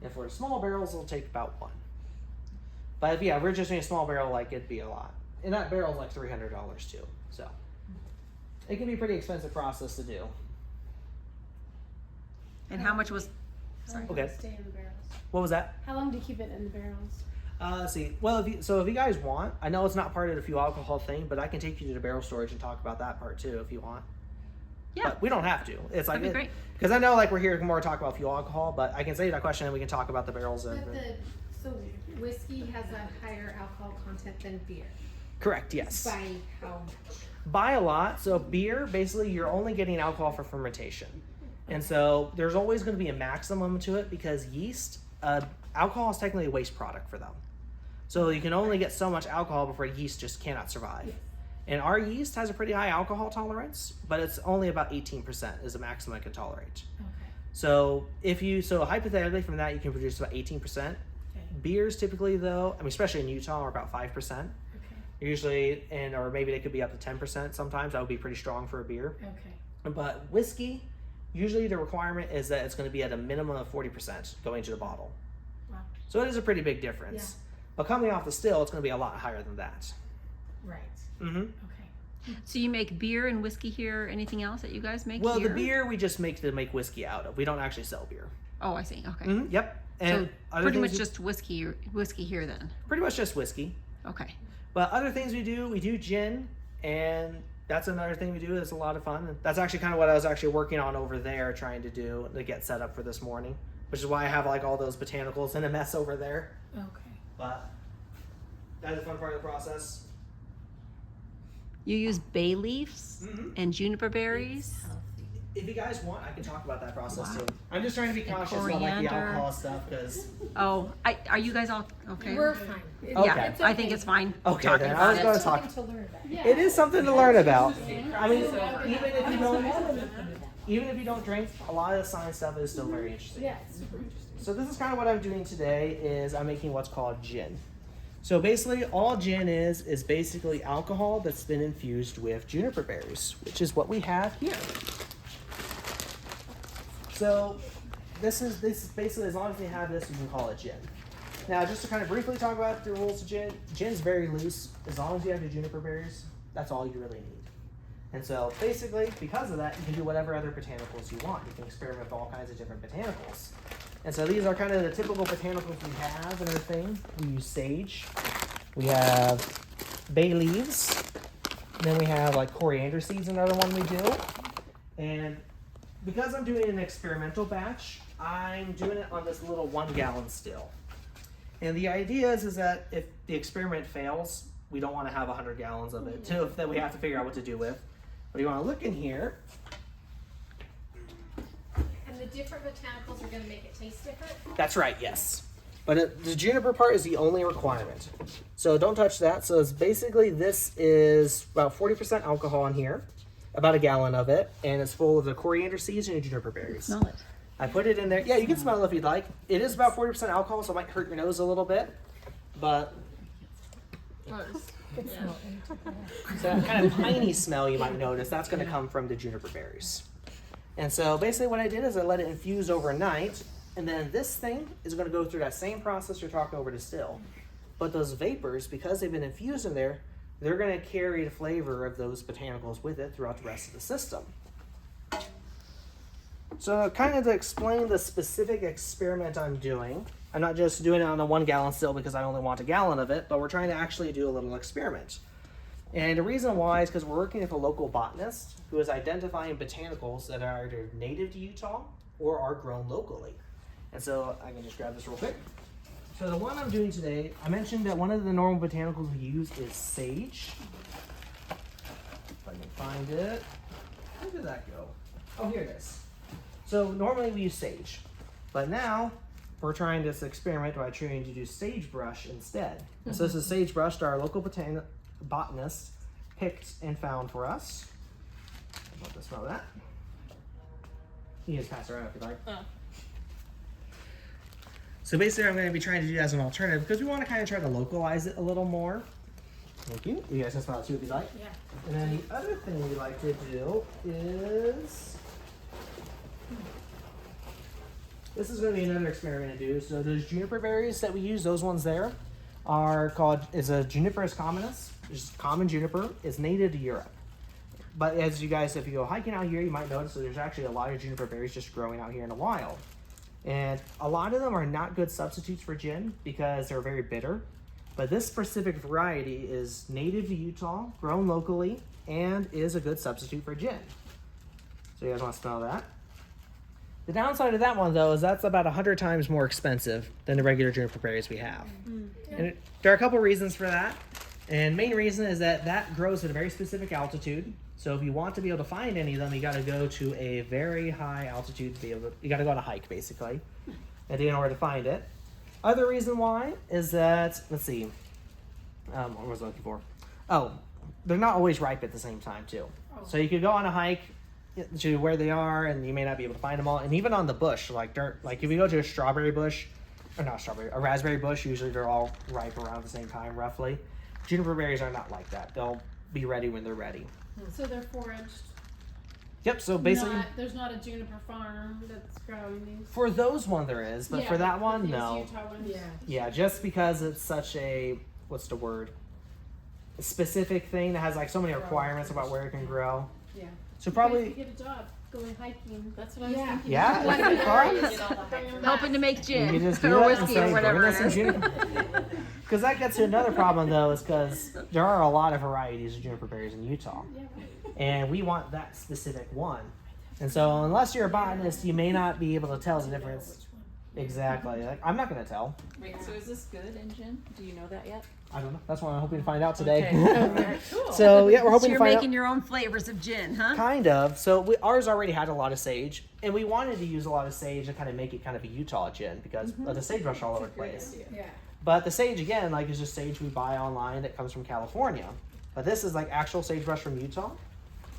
And for the small barrels, it'll take about 1. But if, yeah, we're just doing a small barrel, like, it'd be a lot. And that barrel's like $300 too, so. It can be a pretty expensive process to do. And how much was, sorry. How long Okay. does it stay in the barrels? What was that? How long do you keep it in the barrels? Let's see. Well, if you guys want, I know it's not part of the fuel alcohol thing, but I can take you to the barrel storage and talk about that part too if you want. Yeah. But we don't have to. It's like That'd be great. because I know like we're here more to talk about fuel alcohol, but I can say that question and we can talk about the barrels. But so whiskey has a higher alcohol content than beer. Correct. Yes. By how much? By a lot. So beer, basically, you're only getting alcohol for fermentation, and so there's always going to be a maximum to it because yeast, alcohol is technically a waste product for them. So you can only get so much alcohol before yeast just cannot survive. Yes. And our yeast has a pretty high alcohol tolerance, but it's only about 18% is the maximum it can tolerate. Okay. So hypothetically from that you can produce about 18%. Beers typically though, I mean especially in Utah, are about 5%. Usually, or maybe they could be up to 10% sometimes. That would be pretty strong for a beer. Okay. But whiskey, usually the requirement is that it's going to be at a minimum of 40% going to the bottle. Wow. So it is a pretty big difference. Yeah. But coming off the still, it's going to be a lot higher than that. Right. Mm-hmm. Okay. So you make beer and whiskey here. Anything else that you guys make Well, here? the beer we just make to make whiskey out of. We don't actually sell beer. Oh, I see. Okay. Mm-hmm. Yep. And So other pretty things much just whiskey here then. pretty much just whiskey. Okay. But other things we do gin, and that's another thing we do. It's a lot of fun. And that's actually kind of what I was actually working on over there, trying to do to get set up for this morning, which is why I have like all those botanicals in a mess over there. Okay. But that's a fun part of the process. You use bay leaves and juniper berries. If you guys want, I can talk about that process too. I'm just trying to be cautious about like the coriander. alcohol stuff because. Oh, are you guys all okay? We're fine. Okay. Yeah, I think it's fine. Okay, talking then about I was it. going to Something talk. to learn about. Yeah. It is something to learn about. I mean, even if you don't drink, a lot of the science stuff is still very interesting. Yeah, it's super interesting. So this is kind of what I'm doing today. Is I'm making what's called gin. So basically, all gin is basically alcohol that's been infused with juniper berries, which is what we have here. So this is basically, as long as we have this, we can call it gin. Now, just to kind of briefly talk about the rules of gin, gin's very loose. As long as you have your juniper berries, that's all you really need. And so basically, because of that, you can do whatever other botanicals you want. You can experiment with all kinds of different botanicals. And so these are kind of the typical botanicals we have in our thing. We use sage. We have bay leaves. And then we have like coriander seeds, another one we do. And because I'm doing an experimental batch, I'm doing it on this little 1 gallon still. And the idea is that if the experiment fails, we don't want to have 100 gallons of it too, that we have to figure out what to do with. But you want to look in here. And the different botanicals are going to make it taste different? That's right, yes. But the juniper part is the only requirement. So don't touch that. So it's basically, this is about 40% alcohol in here, about 1 gallon of it, and it's full of the coriander seeds and juniper berries. Smell it. I put it in there. Yeah, you can smell it if you'd like. It is about 40% alcohol, so it might hurt your nose a little bit. But It's not. so that kind of piney smell you might notice, that's going to come from the juniper berries. And so basically what I did is I let it infuse overnight, and then this thing is going to go through that same process you're talking over to still. But those vapors, because they've been infused in there, they're going to carry the flavor of those botanicals with it throughout the rest of the system. So kind of to explain the specific experiment I'm doing, I'm not just doing it on a 1 gallon still because I only want 1 gallon of it, but we're trying to actually do a little experiment. And the reason why is because we're working with a local botanist who is identifying botanicals that are either native to Utah or are grown locally. And so I can just grab this real quick. So the one I'm doing today, I mentioned that one of the normal botanicals we use is sage. If I can find it. Where did that go? Oh, here it is. So normally we use sage, but now we're trying this experiment by trying to do sagebrush instead. And so this is sagebrush that our local botanist picked and found for us. I'd love to smell that. You can just pass it around if you like. So basically I'm going to be trying to do that as an alternative because we want to kind of try to localize it a little more. Thank you. You guys can smell it too if you like. Yeah. And then the other thing we like to do is... This is going to be another experiment to do. So those juniper berries that we use, those ones there, is a Juniperus communis, which is common juniper. It's native to Europe. But as you guys, if you go hiking out here, you might notice that there's actually a lot of juniper berries just growing out here in the wild. And a lot of them are not good substitutes for gin because they're very bitter. But this specific variety is native to Utah, grown locally, and is a good substitute for gin. So you guys want to smell that? The downside of that one, though, is that's about 100 times more expensive than the regular juniper berries we have. And there are a couple reasons for that. And main reason is that grows at a very specific altitude. So if you want to be able to find any of them, you got to go to a very high altitude to be able to, you got to go on a hike, basically, in order to find it. Other reason why is that, let's see, what was I looking for? Oh, they're not always ripe at the same time, too. So you could go on a hike, to where they are, and you may not be able to find them all. And even on the bush, like if you go to a strawberry bush, or not strawberry, a raspberry bush, usually they're all ripe around the same time, roughly. Juniper berries are not like that. They'll be ready when they're ready. So they're foraged. Yep. So basically, There's not a juniper farm that's growing these. for those one there is, but for that one, these no. Utah ones. Yeah. Yeah, just because it's such a what's the word? A specific thing that has like so many requirements about where it can grow. Yeah. So You probably guys could get a job going hiking. That's what I was Yeah. thinking. Yeah, Like, that's bring fun. it all the hikers. Helping to make you gin can just do or that and whiskey say, or whatever bring it us some is. juniper. Because that gets to another problem though, is because there are a lot of varieties of juniper berries in Utah, Yeah. and we want that specific one. And so unless you're a botanist, you may not be able to tell the difference. Exactly. Like, I'm not going to tell. Wait, so is this good in gin? Do you know that yet? I don't know. That's what I'm hoping to find out today. Okay. Cool. So yeah, we're So hoping you're to find making out. your own flavors of gin, huh? Kind of. So ours already had a lot of sage, and we wanted to use a lot of sage to kind of make it kind of a Utah gin because of the sagebrush all over the place. Yeah. But the sage again, like, is just sage we buy online that comes from California. But this is like actual sagebrush from Utah.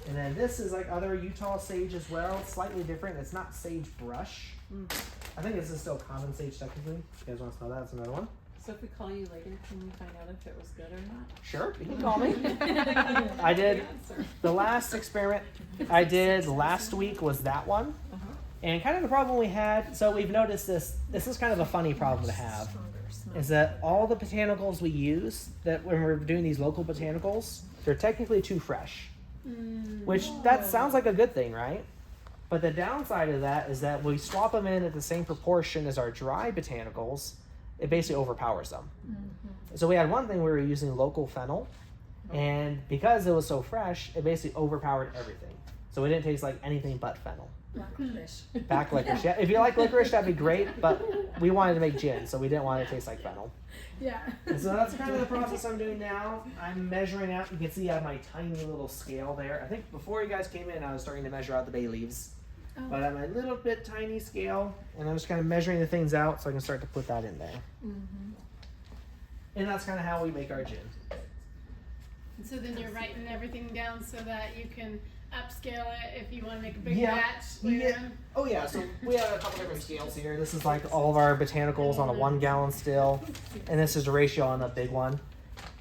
And then this is like other Utah sage as well, slightly different. It's not sagebrush. I think this is still common sage technically. If you guys want to smell that, that's another one. So if we call you later, can we find out if it was good or not? Sure, you can call me. I did the last experiment I did last week was that one. And kind of the problem we had, so we've noticed this is kind of a funny problem to have, is that all the botanicals we use, that when we're doing these local botanicals, they're technically too fresh. Which, that sounds like a good thing, right? But the downside of that is that we swap them in at the same proportion as our dry botanicals, it basically overpowers them. So we had one thing we were using local fennel, and because it was so fresh, it basically overpowered everything. So it didn't taste like anything but fennel. Back licorice. Yeah, if you like licorice, that'd be great, but we wanted to make gin, so we didn't want it to taste like fennel. Yeah. And so that's kind of the process I'm doing now. I'm measuring out. You can see I have my tiny little scale there. I think before you guys came in, I was starting to measure out the bay leaves. But I have my little bit tiny scale, and I'm just kind of measuring the things out so I can start to put that in there. And that's kind of how we make our gin. And so then you're writing everything down so that you can upscale it if you want to make a big Yeah. batch later Yeah. on. Oh yeah, so we have a couple different scales here. This is like all of our botanicals on a 1 gallon still, and this is the ratio on the big one.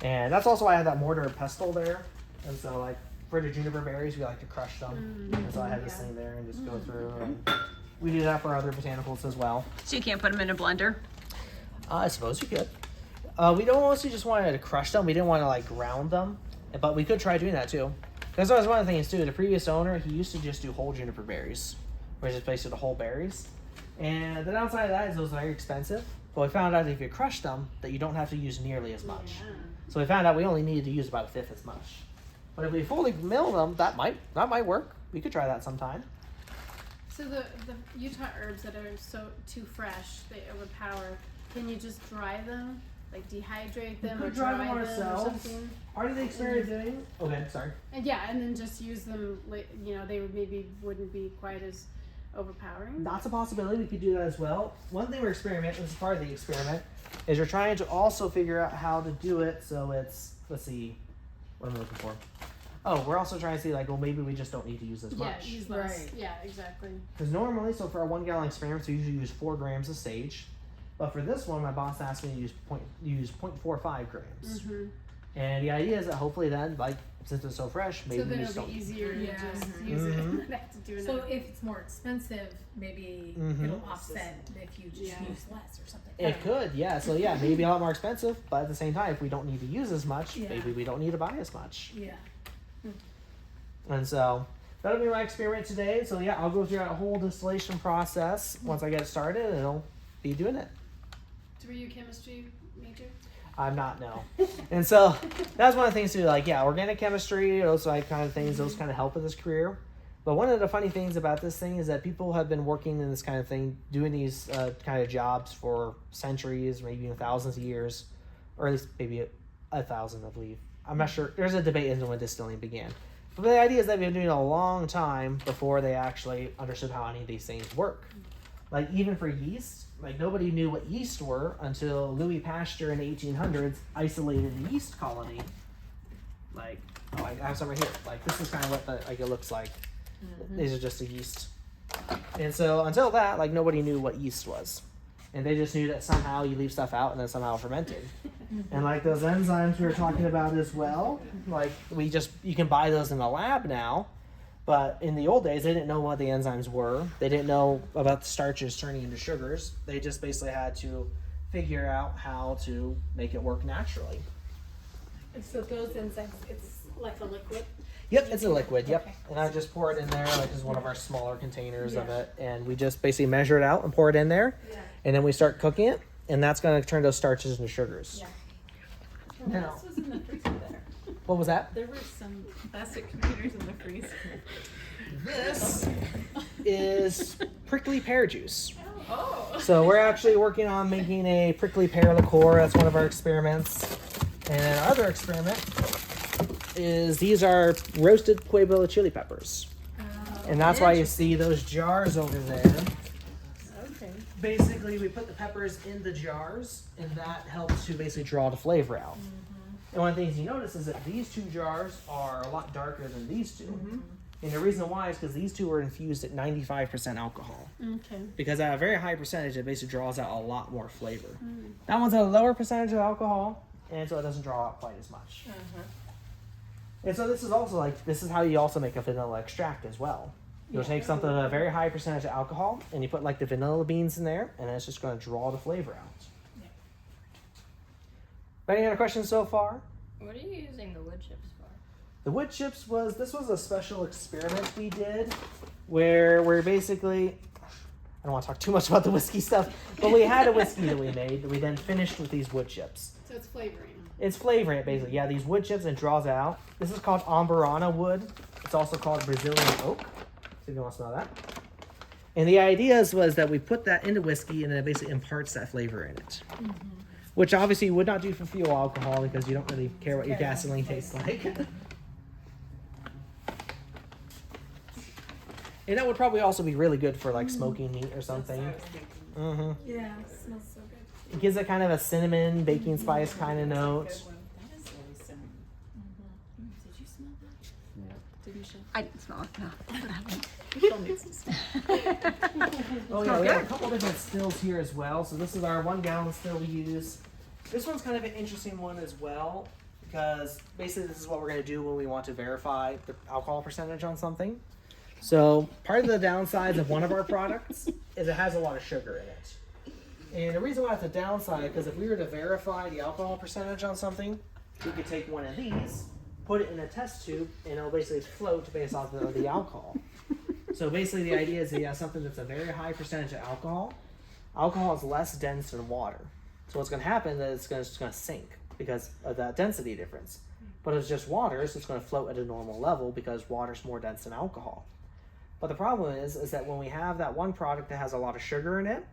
And that's also why I have that mortar and pestle there. And so like for the juniper berries, we like to crush them. And so I have this thing there and just go through. And we do that for other botanicals as well. So you can't put them in a blender? I suppose you could. We don't mostly just wanted to crush them. We didn't want to like ground them, but we could try doing that too. Because that was one of the things too. The previous owner, he used to just do whole juniper berries, where he just basically the whole berries. And the downside of that is it was very expensive. But we found out if you crush them, that you don't have to use nearly as much. So we found out we only needed to use about 1/5 as much. But if we fully mill them, that might work. We could try that sometime. So the Utah herbs that are so too fresh, they overpower. Can you just dry them? Like dehydrate them could or dry dry them them or ourselves. something? Part of the experiment doing. Okay, sorry. And yeah, and then just use them. You know, they wouldn't be quite as overpowering. That's a possibility. We could do that as well. One thing we're experimenting, this is part of the experiment, is we're trying to also figure out how to do it so it's, let's see, what am I looking for? Oh, we're also trying to see like, well, maybe we just don't need to use as Yeah, much. use less. Right. Yeah, exactly. Because normally, so for our 1 gallon experiments, we usually use 4 grams of sage. But for this one, my boss asked me to use 0.45 grams. And the idea is that hopefully then, like, since it's so fresh, maybe So then we just it'll be don't. easier Yeah. to just use it. Mhm. Not have to do So another. if it's more expensive, maybe Mhm. it'll offset if you just Yeah. use less or something. It could, yeah. So yeah, maybe a lot more expensive, but at the same time, if we don't need to use as much, Yeah. maybe we don't need to buy as much. Yeah. And so that'll be my experiment today. So yeah, I'll go through that whole distillation process once I get it started, and I'll be doing it. Were you a chemistry major? I'm not, no. And so that's one of the things too, like, yeah, organic chemistry, those like kind of things, those kind of help with this career. But one of the funny things about this thing is that people have been working in this kind of thing, doing these kind of jobs for centuries, maybe even thousands of years, or at least maybe 1,000, I believe. I'm not sure. There's a debate as to when distilling began. But the idea is that they've been doing it a long time before they actually understood how any of these things work. Like even for yeast, like nobody knew what yeast were until Louis Pasteur in the 1800s isolated a yeast colony. Like, oh, I have some right here. Like this is kind of what it looks like. These are just the yeast. And so until that, like nobody knew what yeast was. And they just knew that somehow you leave stuff out and then somehow fermented. And like those enzymes we were talking about as well, like you can buy those in the lab now. But in the old days, they didn't know what the enzymes were. They didn't know about the starches turning into sugars. They just basically had to figure out how to make it work naturally. And so those enzymes, it's like a liquid. Yep, it's a liquid, yep. Okay. And I just pour it in there, like this is one of our smaller containers of it. And we just basically measure it out and pour it in there. Yeah. And then we start cooking it. And that's going to turn those starches into sugars. Yeah. What else was in the freezer there? What was that? There were some plastic containers in the freezer. This is prickly pear juice. Oh. So we're actually working on making a prickly pear liqueur. That's one of our experiments. And our other experiment is these are roasted Pueblo chili peppers. And that's why you see those jars over there. Okay. Basically, we put the peppers in the jars, and that helps to basically draw the flavor out. And one of the things you notice is that these two jars are a lot darker than these two. And the reason why is because these two are infused at 95% alcohol. Okay. Because at a very high percentage, it basically draws out a lot more flavor. That one's at a lower percentage of alcohol, and so it doesn't draw out quite as much. And so this is also this is how you also make a vanilla extract as well. You'll take something at a very high percentage of alcohol, and you put like the vanilla beans in there, and it's just going to draw the flavor out. Any other questions so far? What are you using the wood chips for? The wood chips this was a special experiment we did where we're basically, I don't want to talk too much about the whiskey stuff, but we had a whiskey that we made that we then finished with these wood chips. So it's flavoring. It's flavoring it basically. Yeah, these wood chips and draws it out. This is called Amburana wood. It's also called Brazilian oak. So if you want to smell that. And the idea was that we put that into whiskey and then it basically imparts that flavor in it. Which obviously you would not do for fuel alcohol because you don't really care what your gasoline tastes like. And that would probably also be really good for like smoking meat or something. Yeah, it smells so good. It gives it kind of a cinnamon, baking spice kind of note. That is really cinnamon. Did you smell that? Yeah. Did you show? I didn't smell it, no. But I won't. Michelle needs to smell. Oh yeah, we have a couple different stills here as well. So this is our 1 gallon still we use. This one's kind of an interesting one as well because basically this is what we're going to do when we want to verify the alcohol percentage on something. So part of the downsides of one of our products is it has a lot of sugar in it. And the reason why it's a downside, because if we were to verify the alcohol percentage on something, we could take one of these, put it in a test tube, and it'll basically float based off of the alcohol. So basically the idea is that you have something that's a very high percentage of alcohol. Alcohol is less dense than water. So what's going to happen is it's going to sink because of that density difference. But it's just water, so it's going to float at a normal level because water's more dense than alcohol. But the problem is that when we have that one product that has a lot of sugar in it,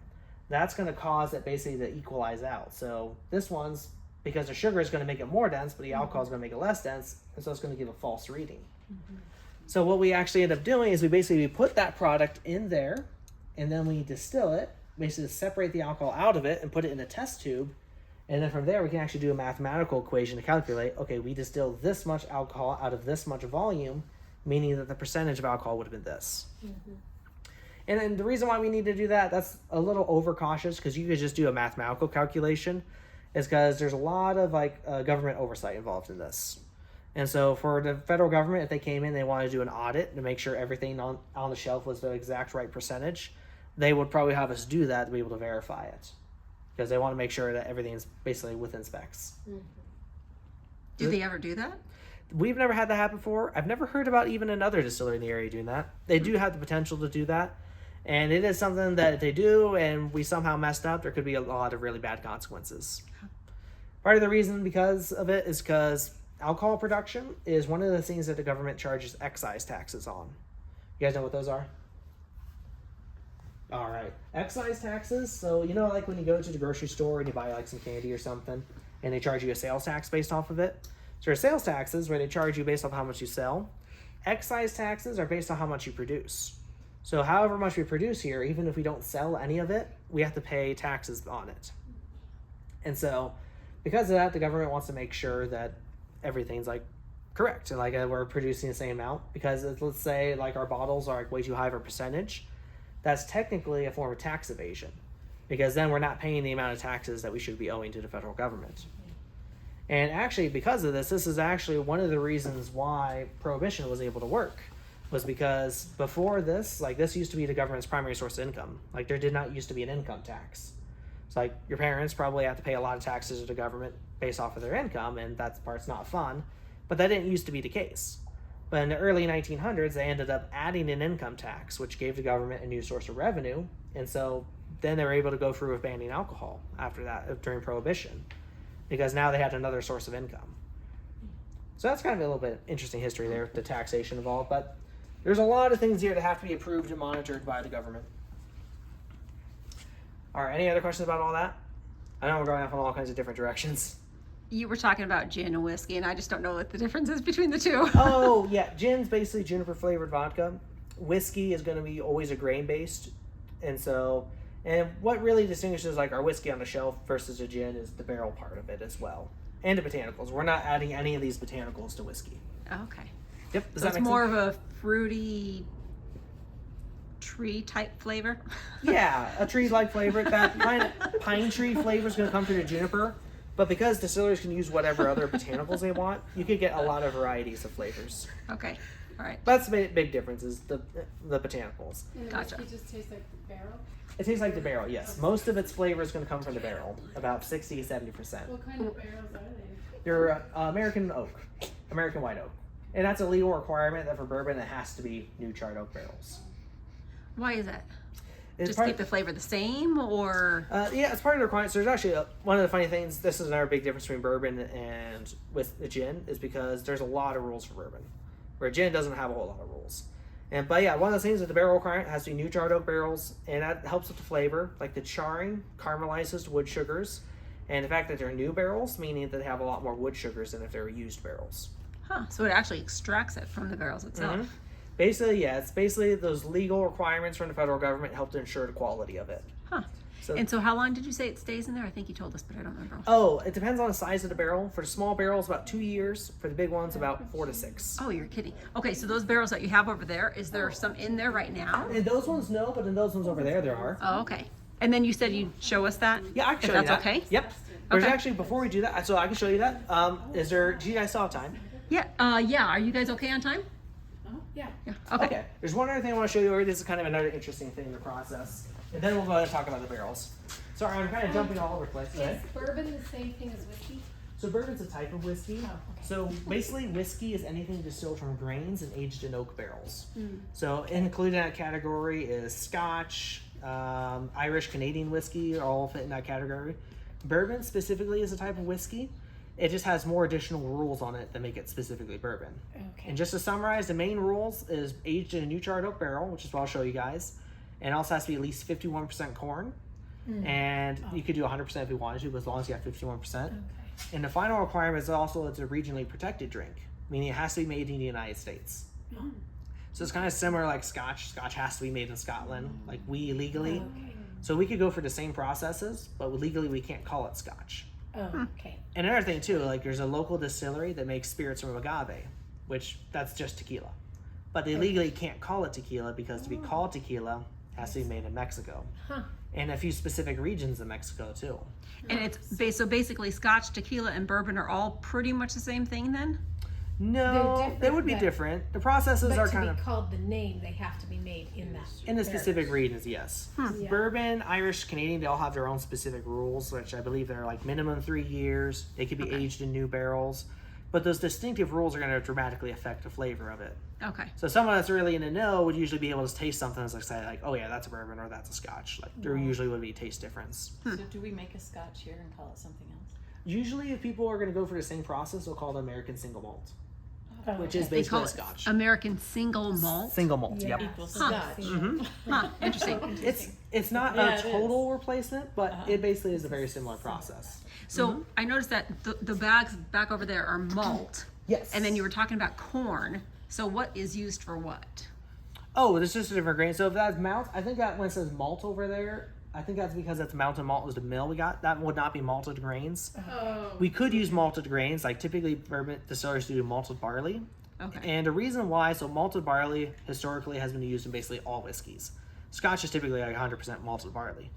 that's going to cause it basically to equalize out. So this one's, because the sugar is going to make it more dense, but the alcohol is going to make it less dense, and so it's going to give a false reading. So what we actually end up doing is we put that product in there, and then we distill it, basically separate the alcohol out of it and put it in a test tube, and then from there we can actually do a mathematical equation to calculate, okay, we distilled this much alcohol out of this much volume, meaning that the percentage of alcohol would have been this. And then the reason why we need to do that, that's a little overcautious because you could just do a mathematical calculation, is because there's a lot of government oversight involved in this. And so for the federal government, if they came in, they wanted to do an audit to make sure everything on the shelf was the exact right percentage, they would probably have us do that to be able to verify it. Because they want to make sure that everything's basically within specs. Do they ever do that? We've never had that happen before. I've never heard about even another distillery in the area doing that. They do have the potential to do that. And it is something that if they do and we somehow messed up, there could be a lot of really bad consequences. Part of the reason because of it is because alcohol production is one of the things that the government charges excise taxes on. You guys know what those are? All right. Excise taxes. So, you know, like when you go to the grocery store and you buy like some candy or something and they charge you a sales tax based off of it. So there are sales taxes where they charge you based off how much you sell. Excise taxes are based on how much you produce. So however much we produce here, even if we don't sell any of it, we have to pay taxes on it. And so because of that, the government wants to make sure that everything's like Correct. And like we're producing the same amount because let's say like our bottles are like way too high of a percentage. That's technically a form of tax evasion because then we're not paying the amount of taxes that we should be owing to the federal government. And actually, because of this is actually one of the reasons why prohibition was able to work, was because before this, like this used to be the government's primary source of income. Like there did not used to be an income tax. So like your parents probably have to pay a lot of taxes to the government based off of their income, and that part's not fun. But that didn't used to be the case. But in the early 1900s, they ended up adding an income tax, which gave the government a new source of revenue. And so then they were able to go through with banning alcohol after that, during Prohibition, because now they had another source of income. So that's kind of a little bit interesting history there, the taxation involved. But there's a lot of things here that have to be approved and monitored by the government. All right, any other questions about all that? I know we're going off in all kinds of different directions. You were talking about gin and whiskey, and I just don't know what the difference is between the two. Oh, yeah. Gin's basically juniper flavored vodka. Whiskey is going to be always a grain based. And what really distinguishes like our whiskey on the shelf versus a gin is the barrel part of it as well. And the botanicals. We're not adding any of these botanicals to whiskey. Okay. Yep. Does So that it's make more sense? of a fruity tree type flavor? Yeah, a tree like flavor. That pine tree flavor is going to come through the juniper. But because distillers can use whatever other botanicals they want, you could get a lot of varieties of flavors. Okay. All right. That's the big difference is the botanicals. And the Gotcha. whiskey just tastes like the barrel. It tastes like the barrel, yes. Most of its flavor is going to come from the barrel, about 60 to 70%. What kind of barrels are they? They're American oak, American white oak. And that's a legal requirement that for bourbon it has to be new charred oak barrels. Why is that? It's Just part keep the flavor the same, or? yeah, it's part of the requirement. So there's actually one of the funny things, this is another big difference between bourbon and with the gin, is because there's a lot of rules for bourbon, where gin doesn't have a whole lot of rules. But yeah, one of those things is the barrel requirement has to be new charred oak barrels, and that helps with the flavor. Like the charring caramelizes the wood sugars, and the fact that they're new barrels, meaning that they have a lot more wood sugars than if they were used barrels. Huh. So it actually extracts it from the barrels itself. Mhm. Basically, yeah, it's basically those legal requirements from the federal government help to ensure the quality of it. Huh. So, And so how long did you say it stays in there? I think you told us, but I don't remember. oh, it depends on the size of the barrel. For the small barrels, about 2 years. For the big ones, about 4 to 6. Oh, you're kidding. Okay, so those barrels that you have over there, is there some in there right now? And those ones, no, but in those ones over there are. Oh, okay. And then you said you'd show us that? Yeah, I can If show that's you that. okay? Yep. There's Okay. actually, before we do that, so I can show you that. Do you guys still have time? Yeah. Yeah. Are you guys okay on time? Yeah. Yeah. Okay. There's one other thing I want to show you over. This is kind of another interesting thing in the process. And then we'll go ahead and talk about the barrels. Sorry, I'm kind of jumping all over the place today. Is bourbon the same thing as whiskey? So bourbon's a type of whiskey. Oh, okay. So basically, whiskey is anything distilled from grains and aged in oak barrels. So included in that category is Scotch, Irish, Canadian whiskey, all fit in that category. Bourbon specifically is a type of whiskey. It just has more additional rules on it that make it specifically bourbon. Okay. And just to summarize, the main rules is aged in a new charred oak barrel, which is what I'll show you guys. And it also has to be at least 51% corn. And you could do 100% if you wanted to, but as long as you have 51%. Okay. And the final requirement is also it's a regionally protected drink, meaning it has to be made in the United States. Oh. So it's kind of similar like Scotch. Scotch has to be made in Scotland, like we legally. Okay. So we could go for the same processes, but legally we can't call it Scotch. Oh, okay. And another thing too, like there's a local distillery that makes spirits from agave, which that's just tequila. But they legally can't call it tequila because to be called tequila, it has to be made in Mexico. Huh. And a few specific regions in Mexico too. And it's so basically Scotch, tequila, and bourbon are all pretty much the same thing then? No, different, they would be but- different. The processes But are to kind be of called the name, they have to be made in that. in the barrel. specific regions, yes. Yeah. Bourbon, Irish, Canadian, they all have their own specific rules, which I believe they're like minimum 3 years. They could be aged in new barrels. But those distinctive rules are going to dramatically affect the flavor of it. Okay. So someone that's really in the know would usually be able to taste something as like say like, oh yeah, that's a bourbon or that's a Scotch. Like there usually would be a taste difference. So do we make a Scotch here and call it something else? Usually if people are going to go for the same process, they'll call it American single malt, Oh, which okay. is They call basically a it Scotch. American single malt. Single malt, Yeah. yep. Equals Huh. Scotch. Mhm. Huh, interesting. It's not Yeah, a it total replacement, but it basically is a very similar process. So I noticed that the bags back over there are malt, Yes. and then you were talking about corn. So what is used for what? Oh, there's just a different grain. So if that's malt, I think that when it says malt over there, I think that's because it's mountain malt was the mill we got. That would not be malted grains. Oh. We could use malted grains, like typically bourbon distillers do malted barley. Okay. And the reason why, so malted barley historically has been used in basically all whiskeys. Scotch is typically like 100% malted barley.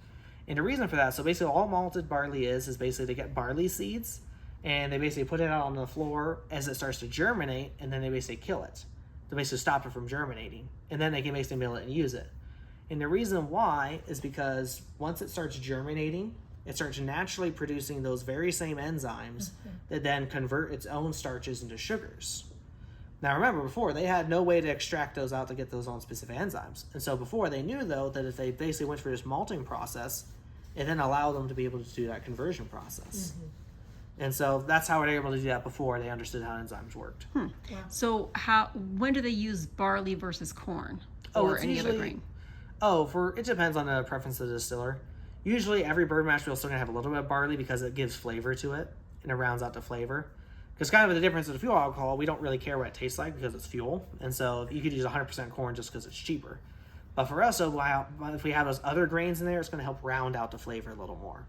And the reason for that, so basically all malted barley is basically they get barley seeds and they basically put it out on the floor as it starts to germinate, and then they basically kill it to basically stop it from germinating. And then they can basically mill it and use it. And the reason why is because once it starts germinating, it starts naturally producing those very same enzymes that then convert its own starches into sugars. Now remember, before they had no way to extract those out to get those on specific enzymes. And so before they knew though that if they basically went through this malting process, it then allowed them to be able to do that conversion process. And so that's how they were able to do that before they understood how enzymes worked. So when do they use barley versus corn Oh, or it's any other usually- grain? It depends on the preference of the distiller. Usually every bourbon mash bill is still gonna have a little bit of barley because it gives flavor to it and it rounds out the flavor. Because kind of the difference of the fuel alcohol, we don't really care what it tastes like because it's fuel. And so you could use 100% corn just because it's cheaper. But for us, so if we have those other grains in there, it's going to help round out the flavor a little more.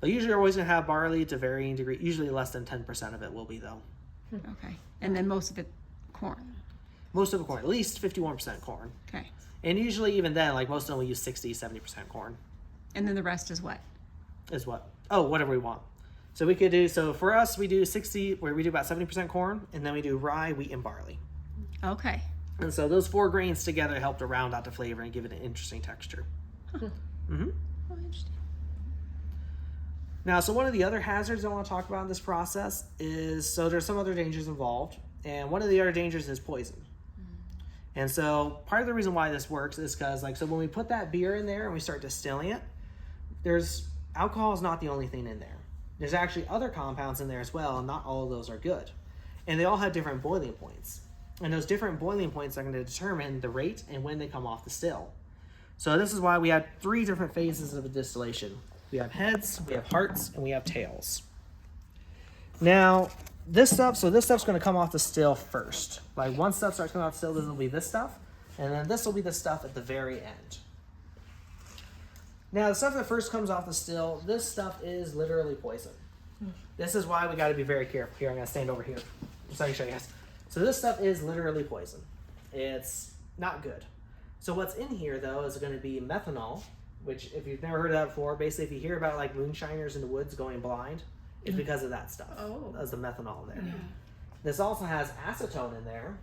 But usually you're always going to have barley to varying degree. Usually less than 10% of it will be though. Okay. And then most of it corn. Most of the corn, at least 51% corn. Okay. And usually even then, like most of them will use 60, 70% corn And then the rest is what? is what? Oh, whatever we want. So we could do, so for us, we do 60, where we do about 70% corn, and then we do rye, wheat, and barley. Okay. And so those four grains together help to round out the flavor and give it an interesting texture. Oh, interesting. Now, so one of the other hazards I want to talk about in this process is, so there's some other dangers involved, and one of the other dangers is poison. And so part of the reason why this works is because, like, so when we put that beer in there and we start distilling it, alcohol is not the only thing in there. There's actually other compounds in there as well, and not all of those are good. And they all have different boiling points. And those different boiling points are going to determine the rate and when they come off the still. So this is why we have 3 different phases of a distillation. We have heads, we have hearts, and we have tails. Now, this stuff's going to come off the still first. Like, once stuff starts coming off the still, this will be this stuff, and then this will be the stuff at the very end. Now, the stuff that first comes off the still, this stuff is literally poison. This is why we got to be very careful. Here, I'm going to stand over here so I can show you guys. So this stuff is literally poison. It's not good. So what's in here, though, is going to be methanol, which, if you've never heard of that before, basically if you hear about, like, moonshiners in the woods going blind, it's because of that stuff. Oh. That's the methanol in there. This also has acetone in there.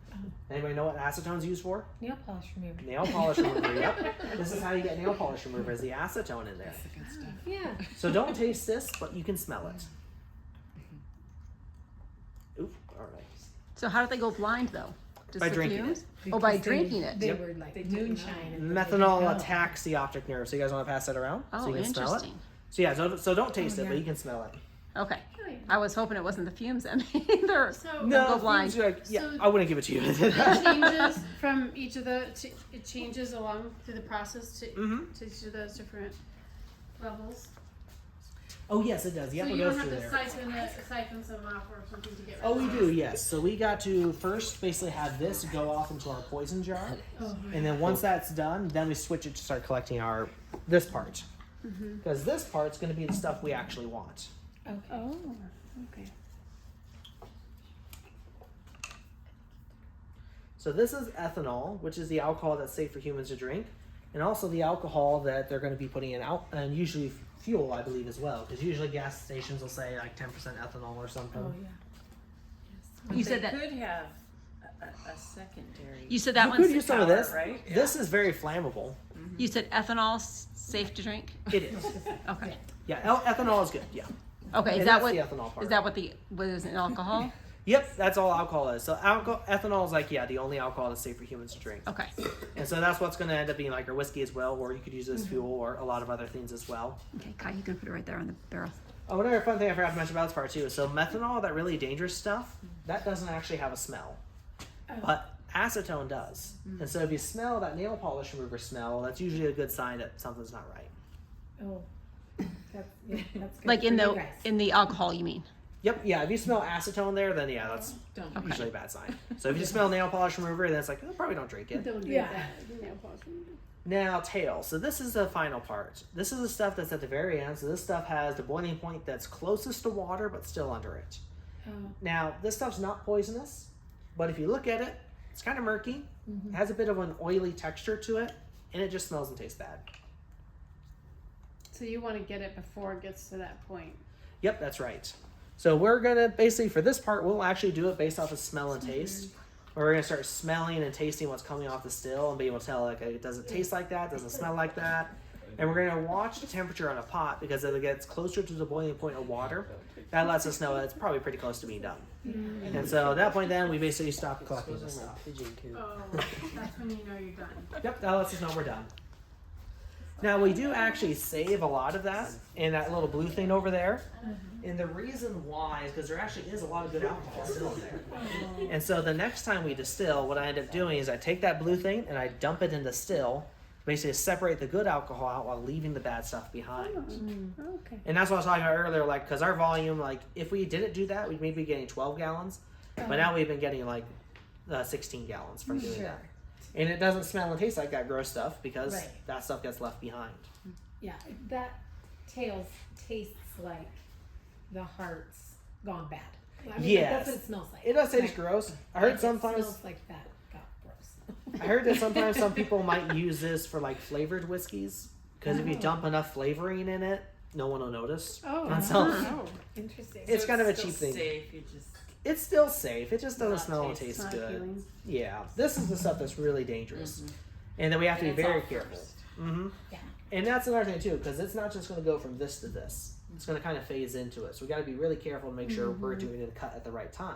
Anybody know what acetone's used for? Nail polish remover. Nail polish remover, yep. This is how you get nail polish remover, is the acetone in there. Yeah. So don't taste this, but you can smell it. Oop, all right. So how did they go blind though? Just By the drinking fumes? Oh, by drinking it. They Yep. were like moonshine. and Methanol attacks the optic nerve. So you guys want to pass that around? Oh, so you can smell it? interesting. So yeah, so don't taste it, yeah. but you can smell it. Okay. Oh, yeah. I was hoping it wasn't the fumes then either. So Don't go blind. things are like, yeah, So- I wouldn't give it to you. it changes from each of the. It changes along through the process to each of those different levels. Oh yes, it does. So Yep, it you goes don't have through to there. siphon some off or something to get rid Oh, of we those. do, yes. So we got to first basically have this go off into our poison jar, and then once that's done, then we switch it to start collecting this part, because this part's going to be the stuff we actually want. Okay. Oh, okay. So this is ethanol, which is the alcohol that's safe for humans to drink, and also the alcohol that they're going to be putting in out, and usually fuel, I believe, as well, because usually gas stations will say like 10% ethanol or something. Oh yeah. But You they said that- could have a secondary. You said that You one's could use some of this. right? This is very flammable. You said ethanol's safe to drink? It is. Okay. Yeah, ethanol is good. Yeah. Okay, is And that that's what the ethanol part. is that what is in alcohol? Yep, that's all alcohol is. So ethanol is like, yeah, the only alcohol that's safe for humans to drink. Okay. And so that's what's going to end up being like our whiskey as well, or you could use it as fuel or a lot of other things as well. Okay, Kai, you can put it right there on the barrel. Oh, another fun thing I forgot to mention about this part too is, so methanol, that really dangerous stuff, that doesn't actually have a smell. But acetone does. And so if you smell that nail polish remover smell, that's usually a good sign that something's not right. Oh. That's good Like for in you the guys. in the alcohol, you mean? Yep, yeah, if you smell acetone there, then yeah, that's Okay. usually a bad sign. So if you smell nail polish remover, then it's like, oh, probably don't drink it. Don't do Yeah. that. Nail polish remover. Now, tail. So this is the final part. This is the stuff that's at the very end. So this stuff has the boiling point that's closest to water, but still under it. Oh. Now, this stuff's not poisonous, but if you look at it, it's kind of murky. Mm-hmm. It has a bit of an oily texture to it, and it just smells and tastes bad. So you want to get it before it gets to that point. Yep, that's right. So we're gonna basically, for this part, we'll actually do it based off of smell and taste. We're gonna start smelling and tasting what's coming off the still and be able to tell, like, does it taste like that? Does it smell like that? And we're gonna watch the temperature on a pot, because as it gets closer to the boiling point of water, that lets us know that it's probably pretty close to being done. And so at that point, then we basically stop collecting this stuff. Oh, that's when you know you're done. Yep, that lets us know we're done. Now we do actually save a lot of that in that little blue thing over there. And the reason why is because there actually is a lot of good alcohol still in there. And so the next time we distill, what I end up doing is I take that blue thing and I dump it in the still, basically separate the good alcohol out while leaving the bad stuff behind. Okay. And that's what I was talking about earlier, like, because our volume, like, if we didn't do that, we'd maybe be getting 12 gallons. But now we've been getting, like, 16 gallons from doing that. And it doesn't smell and taste like that gross stuff because Right. that stuff gets left behind. Yeah, that tails tastes like the heart's gone bad. I mean, Yes. that's what it smells like. It does taste Like, gross. I like heard sometimes. It smells like that got gross. I heard that sometimes some people might use this for like flavored whiskeys because if you dump enough flavoring in it, no one will notice. Oh, And so oh. Interesting. it's kind of a still cheap thing. Safe, you just It's still safe. It just doesn't Not smell and taste- taste Not good. appealing. Yeah, this is the stuff that's really dangerous, and then we have to and be it's very all careful. first. Mm-hmm. Yeah. And that's another thing too, because it's not just going to go from this to this. It's going to kind of phase into it. So we got to be really careful to make sure we're doing the cut at the right time.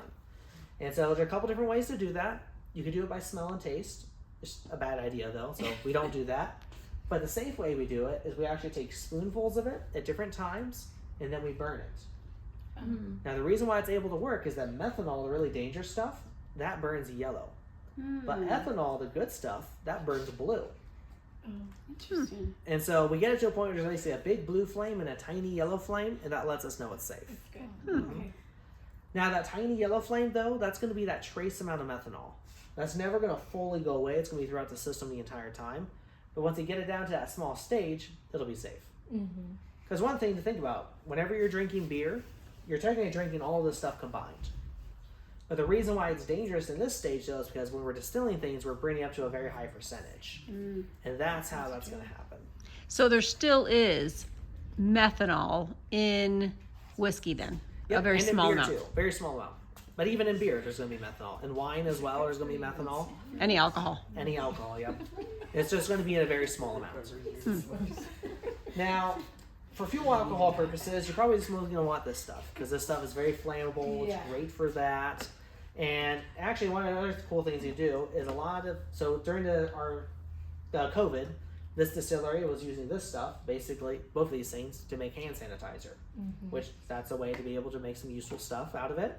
And so there are a couple different ways to do that. You could do it by smell and taste. It's a bad idea though, so we don't do that. But the safe way we do it is we actually take spoonfuls of it at different times, and then we burn it. Now the reason why it's able to work is that methanol, the really dangerous stuff, that burns yellow. But ethanol, the good stuff, that burns blue. Interesting. And so we get it to a point where there's basically a big blue flame and a tiny yellow flame, and that lets us know it's safe. Okay. Now that tiny yellow flame though, that's going to be that trace amount of methanol. That's never going to fully go away. It's going to be throughout the system the entire time. But once you get it down to that small stage, it'll be safe. Because one thing to think about, whenever you're drinking beer, you're technically drinking all of this stuff combined. But the reason why it's dangerous in this stage though is because when we're distilling things, we're bringing up to a very high percentage. And that's how that's going to happen. So there still is methanol in whiskey then, Yep, a very and in small beer amount. too. Very small amount. But even in beer, there's going to be methanol. In wine as well, there's going to be methanol. Any alcohol. Any alcohol, yep. It's just going to be in a very small amount. Now, for fuel alcohol purposes, you're probably just mostly going to want this stuff because this stuff is very flammable. Yeah. It's great for that. And actually, one of the other cool things you do is so during the COVID, this distillery was using this stuff, basically both of these things, to make hand sanitizer, which that's a way to be able to make some useful stuff out of it.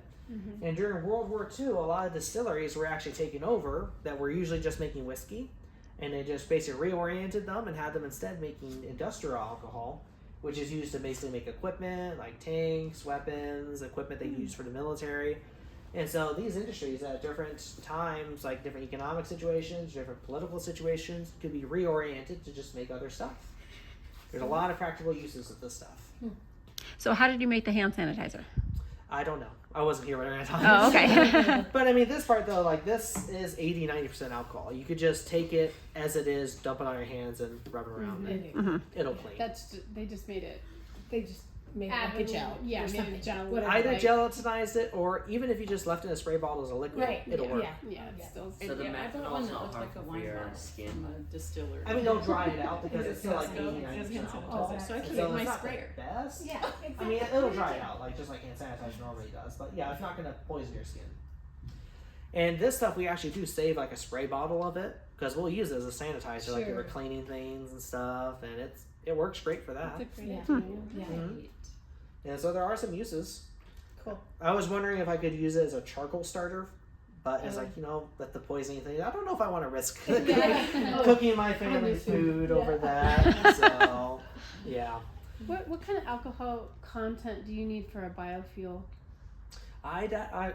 And during World War II, a lot of distilleries were actually taking over that were usually just making whiskey, and they just basically reoriented them and had them instead making industrial alcohol, which is used to basically make equipment like tanks, weapons, equipment they use for the military. And so these industries at different times, like different economic situations, different political situations, could be reoriented to just make other stuff. There's a lot of practical uses of this stuff. So how did you make the hand sanitizer? I don't know. I wasn't here when I time. Oh, okay. But I mean, this part though, like this is 80-90% alcohol. You could just take it as it is, dump it on your hands, and rub it around. And it'll clean. They just made it. They just made Add like a a gel. little- yeah, or made a something. gel. Whatever. Either like- gelatinized it, or even if you just left it in a spray bottle as a liquid, Right, it'll work. Yeah. Yeah, it's still. So the I bought one methanol's that not looked like a harmful for wine your bottle skin. from a distillery. I mean, don't dry it out because it's still like Costco 80-90% has hand alcohol. sanitizer, so I put it So in my it's not sprayer. the best. Yeah. Exactly. I mean, it'll dry it out, like just like hand sanitizer normally does. But yeah, it's not going to poison your skin. And this stuff, we actually do save like a spray bottle of it because we'll use it as a sanitizer, like if we're Sure. cleaning things and stuff, and it works great for that. That's a great Yeah. idea. Yeah. Mhm. And so there are some uses. Cool. I was wondering if I could use it as a charcoal starter, but it's like, with the poisoning thing, I don't know if I want to risk Yeah. cooking my family's food over that. So, yeah. What kind of alcohol content do you need for a biofuel?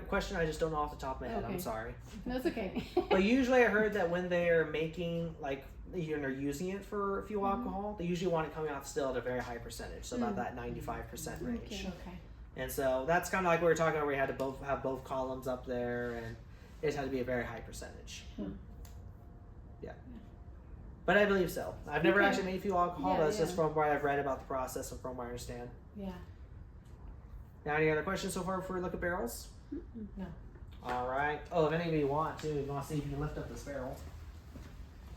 Question I just don't know off the top of my head. I'm Okay. sorry. No, it's okay. But usually I heard that when they're making, like, even are using it for fuel alcohol, they usually want it coming out still at a very high percentage, so about that 95% range. Okay. And so that's kind of like we were talking about. We had to both have both columns up there, and it just had to be a very high percentage. Yeah, but I believe so. I've never Okay. actually made fuel alcohol, Yeah, but it's just yeah. from what I've read about the process and from what I understand. Yeah. Now, any other questions so far before we look at barrels? No. All right. Oh, if any of you want to, you want to see if you can lift up this barrel.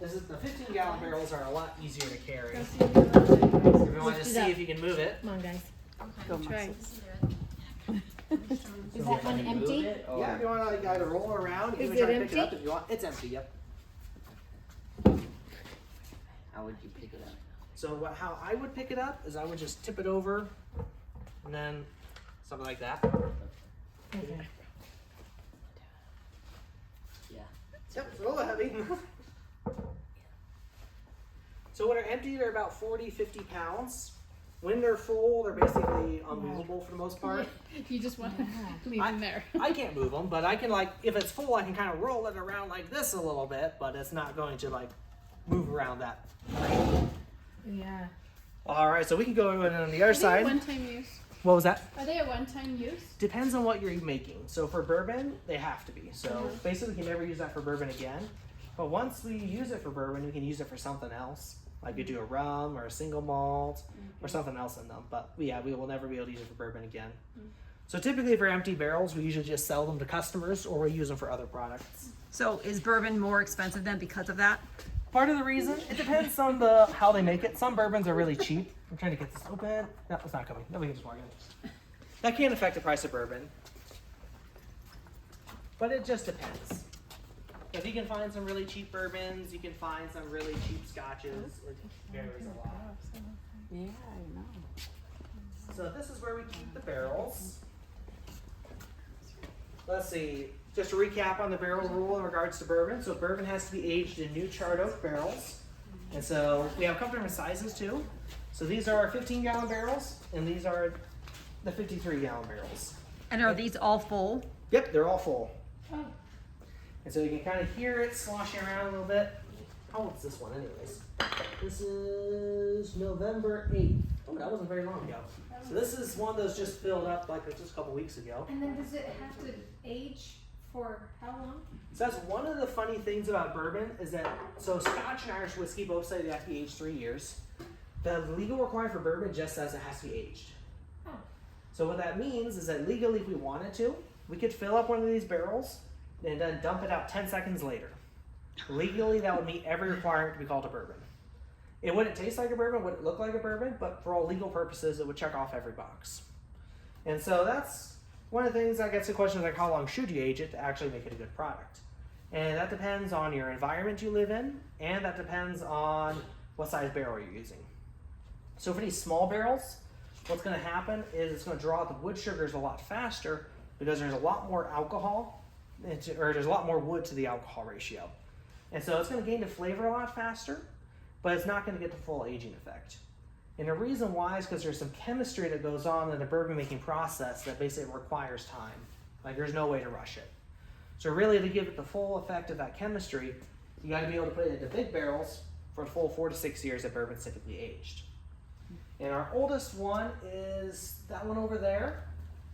This is the 15-gallon barrels are a lot easier to carry. Go If see if you love it, guys. you want to Lift it see up. if you can move it. Come on, guys. Go Try. muscles. Is that one Move empty? it, or- Yeah, if you want to like either roll it around, you Is can try it to pick it up empty? if you want. It's empty. Yep. How would you pick it up? So how I would pick it up is I would just tip it over, and then something like that. Okay. Yeah. Yep, it's a little heavy. So when they're empty, they're about 40, 50 pounds. When they're full, they're basically unmovable for the most part. You just want Yeah. to leave them there. I can't move them, but I can like, if it's full, I can kind of roll it around like this a little bit, but it's not going to like move around that. Yeah. All right, so we can go on the other Are they side. one-time use? What was that? Are they a one-time use? Depends on what you're making. So for bourbon, they have to be. So basically, we can never use that for bourbon again. But once we use it for bourbon, we can use it for something else. Like you do a rum or a single malt or something else in them. But yeah, we will never be able to use it for bourbon again. So typically for empty barrels, we usually just sell them to customers or we use them for other products. So is bourbon more expensive then because of that? Part of the reason, it depends on how they make it. Some bourbons are really cheap. I'm trying to get this open. No, it's not coming. Nobody can just walk in. That can affect the price of bourbon. But it just depends. If you can find some really cheap bourbons, you can find some really cheap scotches. It varies a lot. Yeah, I know. So this is where we keep the barrels. Let's see. Just to recap on the barrel rule in regards to bourbon. So bourbon has to be aged in new charred oak barrels. And so we have a couple different sizes too. So these are 15-gallon barrels, and these are the 53-gallon barrels. And are these all full? Yep, they're all full. And so you can kind of hear it sloshing around a little bit. How old is this one anyways? This is November 8th. Oh, that wasn't very long ago. So this is one that's just filled up like just a couple weeks ago. And then does it have to age for how long? So that's one of the funny things about bourbon is that, so Scotch and Irish whiskey both say they have to be aged 3 years. The legal requirement for bourbon just says it has to be aged. Oh. So what that means is that legally, if we wanted to, we could fill up one of these barrels and then dump it out 10 seconds later. Legally, that would meet every requirement to be called a bourbon. It wouldn't taste like a bourbon, wouldn't look like a bourbon, but for all legal purposes, it would check off every box. And so that's one of the things that gets the question like, how long should you age it to actually make it a good product? And that depends on your environment you live in, and that depends on what size barrel you're using. So for these small barrels, what's going to happen is it's going to draw out the wood sugars a lot faster because there's a lot more alcohol, or there's a lot more wood to the alcohol ratio. And so it's going to gain the flavor a lot faster, but it's not going to get the full aging effect. And the reason why is because there's some chemistry that goes on in the bourbon making process that basically requires time. Like there's no way to rush it. So really to give it the full effect of that chemistry, you got to be able to put it into big barrels for a full 4 to 6 years that bourbon's typically aged. And our oldest one is that one over there.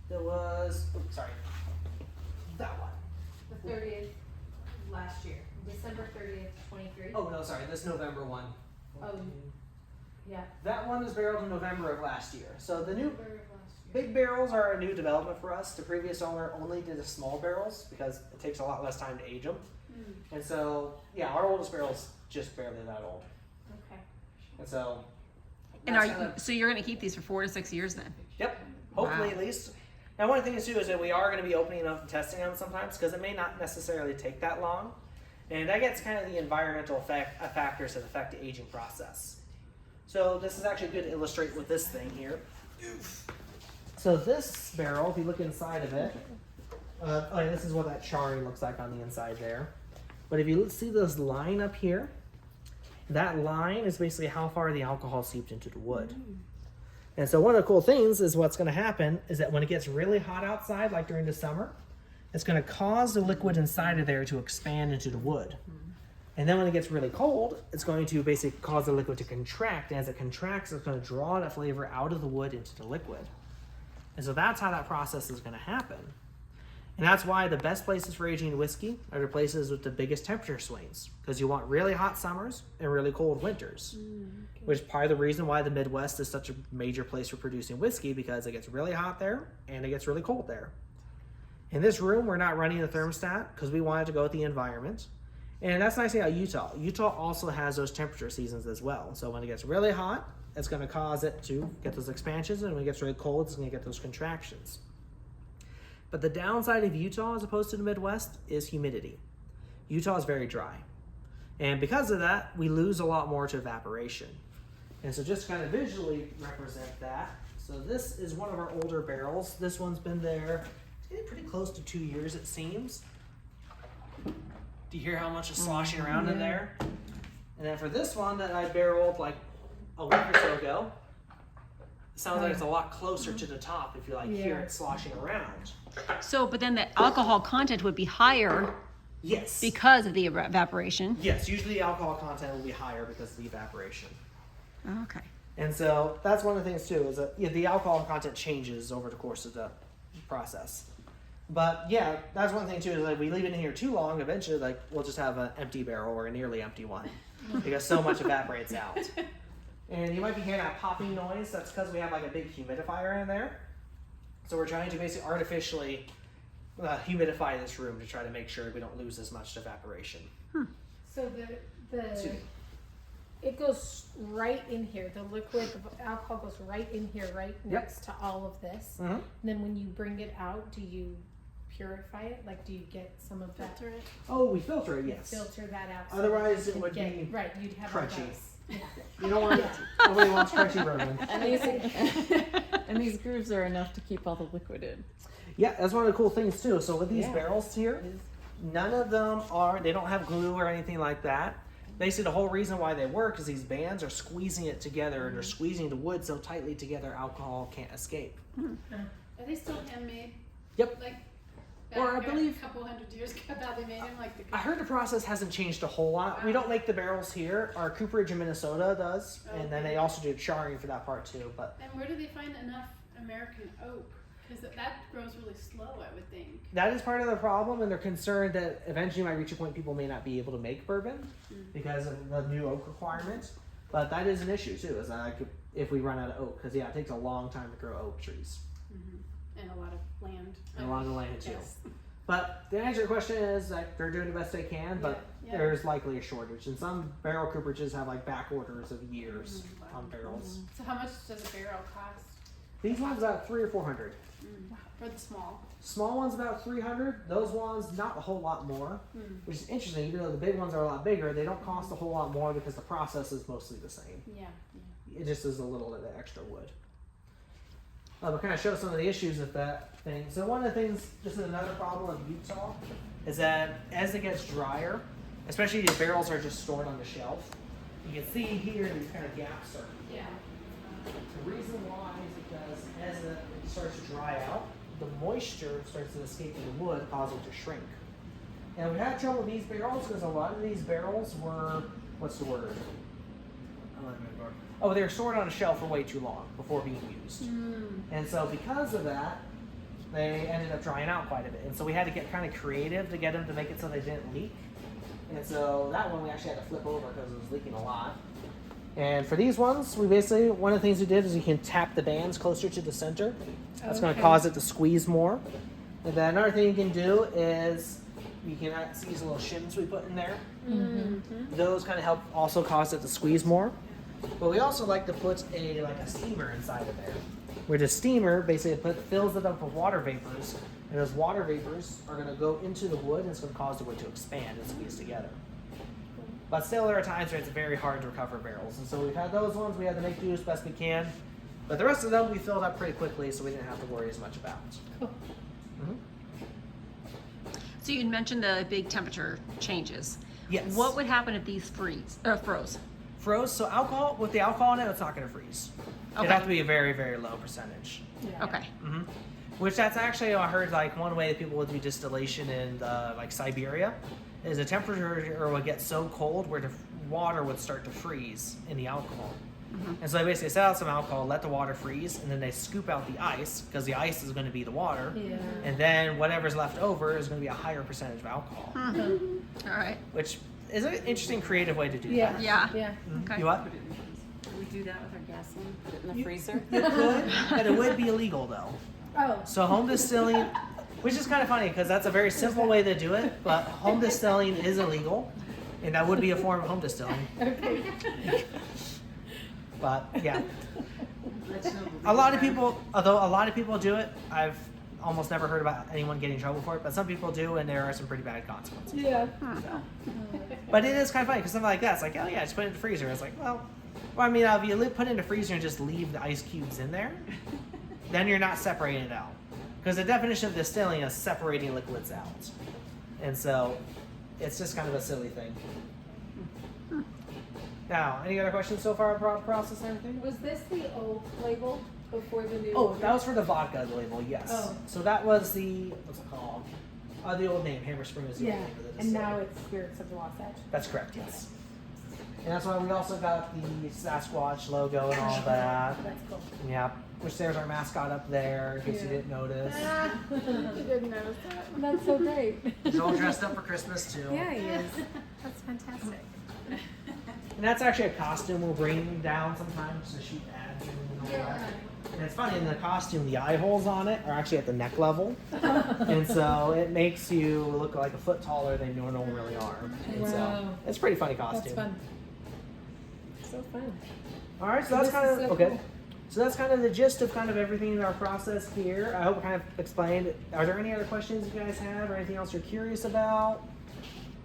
That was, oops, sorry, that one. The 30th last year. December 30th, 23. Oh no, sorry, this November one. Oh. Yeah. That one was barreled in November of last year. So the new November of last year. big barrels are a new development for us. The previous owner only did the small barrels because it takes a lot less time to age them. And so, yeah, our oldest barrel's just barely that old. Okay. And so, And that's are you, kinda- so you're going to keep these for 4 to 6 years then? Yep, hopefully Wow. at least. Now, one of the things too is that we are going to be opening up and testing them sometimes because it may not necessarily take that long. And that gets kind of the environmental factors that affect the aging process. So this is actually good to illustrate with this thing here. So this barrel, if you look inside of it, this is what that charring looks like on the inside there. But if you see this line up here, that line is basically how far the alcohol seeped into the wood. And so one of the cool things is what's going to happen is that when it gets really hot outside, like during the summer, it's going to cause the liquid inside of there to expand into the wood. And then when it gets really cold, it's going to basically cause the liquid to contract. And as it contracts, it's going to draw that flavor out of the wood into the liquid. And so that's how that process is going to happen. And that's why the best places for aging whiskey are the places with the biggest temperature swings, because you want really hot summers and really cold winters, which is part of the reason why the Midwest is such a major place for producing whiskey, because it gets really hot there and it gets really cold there. In this room, we're not running the thermostat because we wanted to go with the environment. And that's the nice thing about Utah. Utah also has those temperature seasons as well. So when it gets really hot, it's going to cause it to get those expansions, and when it gets really cold, it's going to get those contractions. But the downside of Utah as opposed to the Midwest is humidity. Utah is very dry. And because of that, we lose a lot more to evaporation. And so just to kind of visually represent that, so this is one of our older barrels. This one's been there, it's getting pretty close to 2 years, it seems. Do you hear how much is sloshing around in there? And then for this one that I barreled like a week or so ago, it sounds like it's a lot closer to the top if you like hear it sloshing around. So, but then the alcohol content would be higher Yes. because of the evaporation. Yes, usually the alcohol content will be higher because of the evaporation. Okay. And so that's one of the things too, is that the alcohol content changes over the course of the process. But yeah, that's one thing too, is like we leave it in here too long, eventually like we'll just have an empty barrel or a nearly empty one because so much evaporates out. And you might be hearing that popping noise. That's because we have like a big humidifier in there. So we're trying to basically artificially humidify this room to try to make sure we don't lose as much evaporation. So it goes right in here. The liquid, the alcohol goes right in here, right next to all of this. Mhm. And then when you bring it out, do you purify it? Like, do you get some of that? Filter it. Oh, we filter it, yes. Filter that out. so Otherwise, that it you would can be right. You'd have all crunchy. those. Yeah. You don't want nobody wants crunchy bourbon. And these grooves are enough to keep all the liquid in. Yeah, that's one of the cool things too. So with these Yeah. barrels here, none of them they don't have glue or anything like that. Basically, the whole reason why they work is these bands are squeezing it together and they're squeezing the wood so tightly together alcohol can't escape. Are they still handmade? Yep. Like, Or I back believe- a couple hundred years ago, how they made them, like the. I heard the process hasn't changed a whole lot. We don't make the barrels here. Our cooperage in Minnesota does, and then they also do charring for that part too. But And where do they find enough American oak? Because that grows really slow, I would think. that is part of the problem, and they're concerned that eventually you might reach a point people may not be able to make bourbon because of the new oak requirement. But that is an issue too, is that if we run out of oak, because it takes a long time to grow oak trees And a lot of land. and a lot of land too. Yes. But the answer to your question is like they're doing the best they can, but Yeah. there's likely a shortage, and some barrel cooperages have like back orders of years on barrels. So how much does a barrel cost? These ones about 300 or 400. For the small? Small ones about 300. Those ones not a whole lot more, which is interesting. Even though the big ones are a lot bigger, they don't cost a whole lot more because the process is mostly the same. Yeah. It just is a little bit of extra wood. But kind of show some of the issues with that thing. So one of the things, just another problem of Utah, is that as it gets drier, especially if the barrels are just stored on the shelf, you can see here these kind of gaps are. Yeah. The reason why is because as it starts to dry out, the moisture starts to escape from the wood, causing it to shrink. And we had trouble with these barrels because a lot of these barrels were, what's the word? Oh, they were stored on a shelf for way too long before being used. And so because of that, they ended up drying out quite a bit. And so we had to get kind of creative to get them to make it so they didn't leak. And so that one we actually had to flip over because it was leaking a lot. And for these ones, we basically, one of the things we did is you can tap the bands closer to the center. That's going to cause it to squeeze more. And then another thing you can do is you can see these little shims we put in there. Those kind of help also cause it to squeeze more. But we also like to put a steamer inside of there, where the steamer basically fills it up with water vapors, and those water vapors are going to go into the wood and it's going to cause the wood to expand and squeeze together. But still, there are times where it's very hard to recover barrels, and so we've had those ones we had to make do as best we can. But the rest of them we filled up pretty quickly, so we didn't have to worry as much about. So you mentioned the big temperature changes. Yes. What would happen if these froze? Froze. So alcohol, with the alcohol in it, it's not going to freeze. It'd have to be a very, very low percentage. Okay. Which that's actually, I heard, like one way that people would do distillation in like Siberia is the temperature would get so cold where the water would start to freeze in the alcohol. And so they basically set out some alcohol, let the water freeze, and then they scoop out the ice because the ice is going to be the water. Yeah. And then whatever's left over is going to be a higher percentage of alcohol, All right. which is an interesting, creative way to do Yeah. that. Yeah. Yeah. Okay. You what? Do we do that with our gasoline? Put it in the freezer? You could, but it would be illegal though. Oh. So home distilling, which is kind of funny because that's a very simple way to do it, but home distilling is illegal, and that would be a form of home distilling. Okay. But yeah, a lot of people, although a lot of people do it, I've almost never heard about anyone getting in trouble for it, but some people do, and there are some pretty bad consequences. Yeah. But it is kind of funny because something like that, it's like, oh yeah, just put it in the freezer. It's like, well, I mean, if you put it in the freezer and just leave the ice cubes in there, then you're not separating it out. Because the definition of distilling is separating liquids out. And so it's just kind of a silly thing. Now, any other questions so far about process and everything? Was this the old label before the new? Oh, that was for the vodka label, yes. Oh. So that was the, what's it called? The old name, Hammer Spring is the Yeah. old name of the And distillery. now it's Spirits of the Wasatch. That's correct, yes. And that's why we also got the Sasquatch logo and all that. That's cool. Yeah, which there's our mascot up there, in case you Yeah. didn't notice. You didn't notice that. That's so great. He's all dressed up for Christmas too. Yeah, he is. That's fantastic. And that's actually a costume we'll bring down sometimes to shoot ads and all that. And it's funny, in the costume, the eye holes on it are actually at the neck level. And so it makes you look like a foot taller than you normally really are. And so Wow. it's a pretty funny That's costume. fun. So fun. All right, so that's This kind is of, so okay. cool. So that's kind of the gist of kind of everything in our process here. I hope I kind of explained. Are there any other questions you guys have or anything else you're curious about?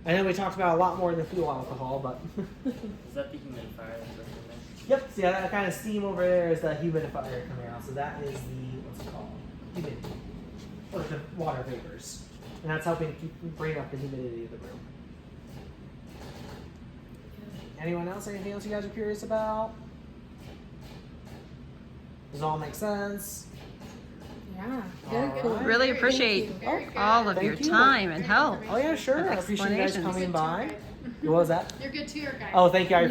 I know we talked about a lot more than fuel alcohol, but Is that the humidifier that's right in there? yep. See that kind of steam over there is the humidifier coming out. So that is the what's it called? Humidity, or the water vapors, and that's helping bring up the humidity of the room. Anyone else? Anything else you guys are curious about? Does it all make sense? Yeah. All Very cool. right. Really Thank appreciate you. Very good. all of Thank your you. time and help. Oh yeah, sure. And I appreciate you guys explanations. coming by. What was that? You're good tour guide. Oh, thank you. I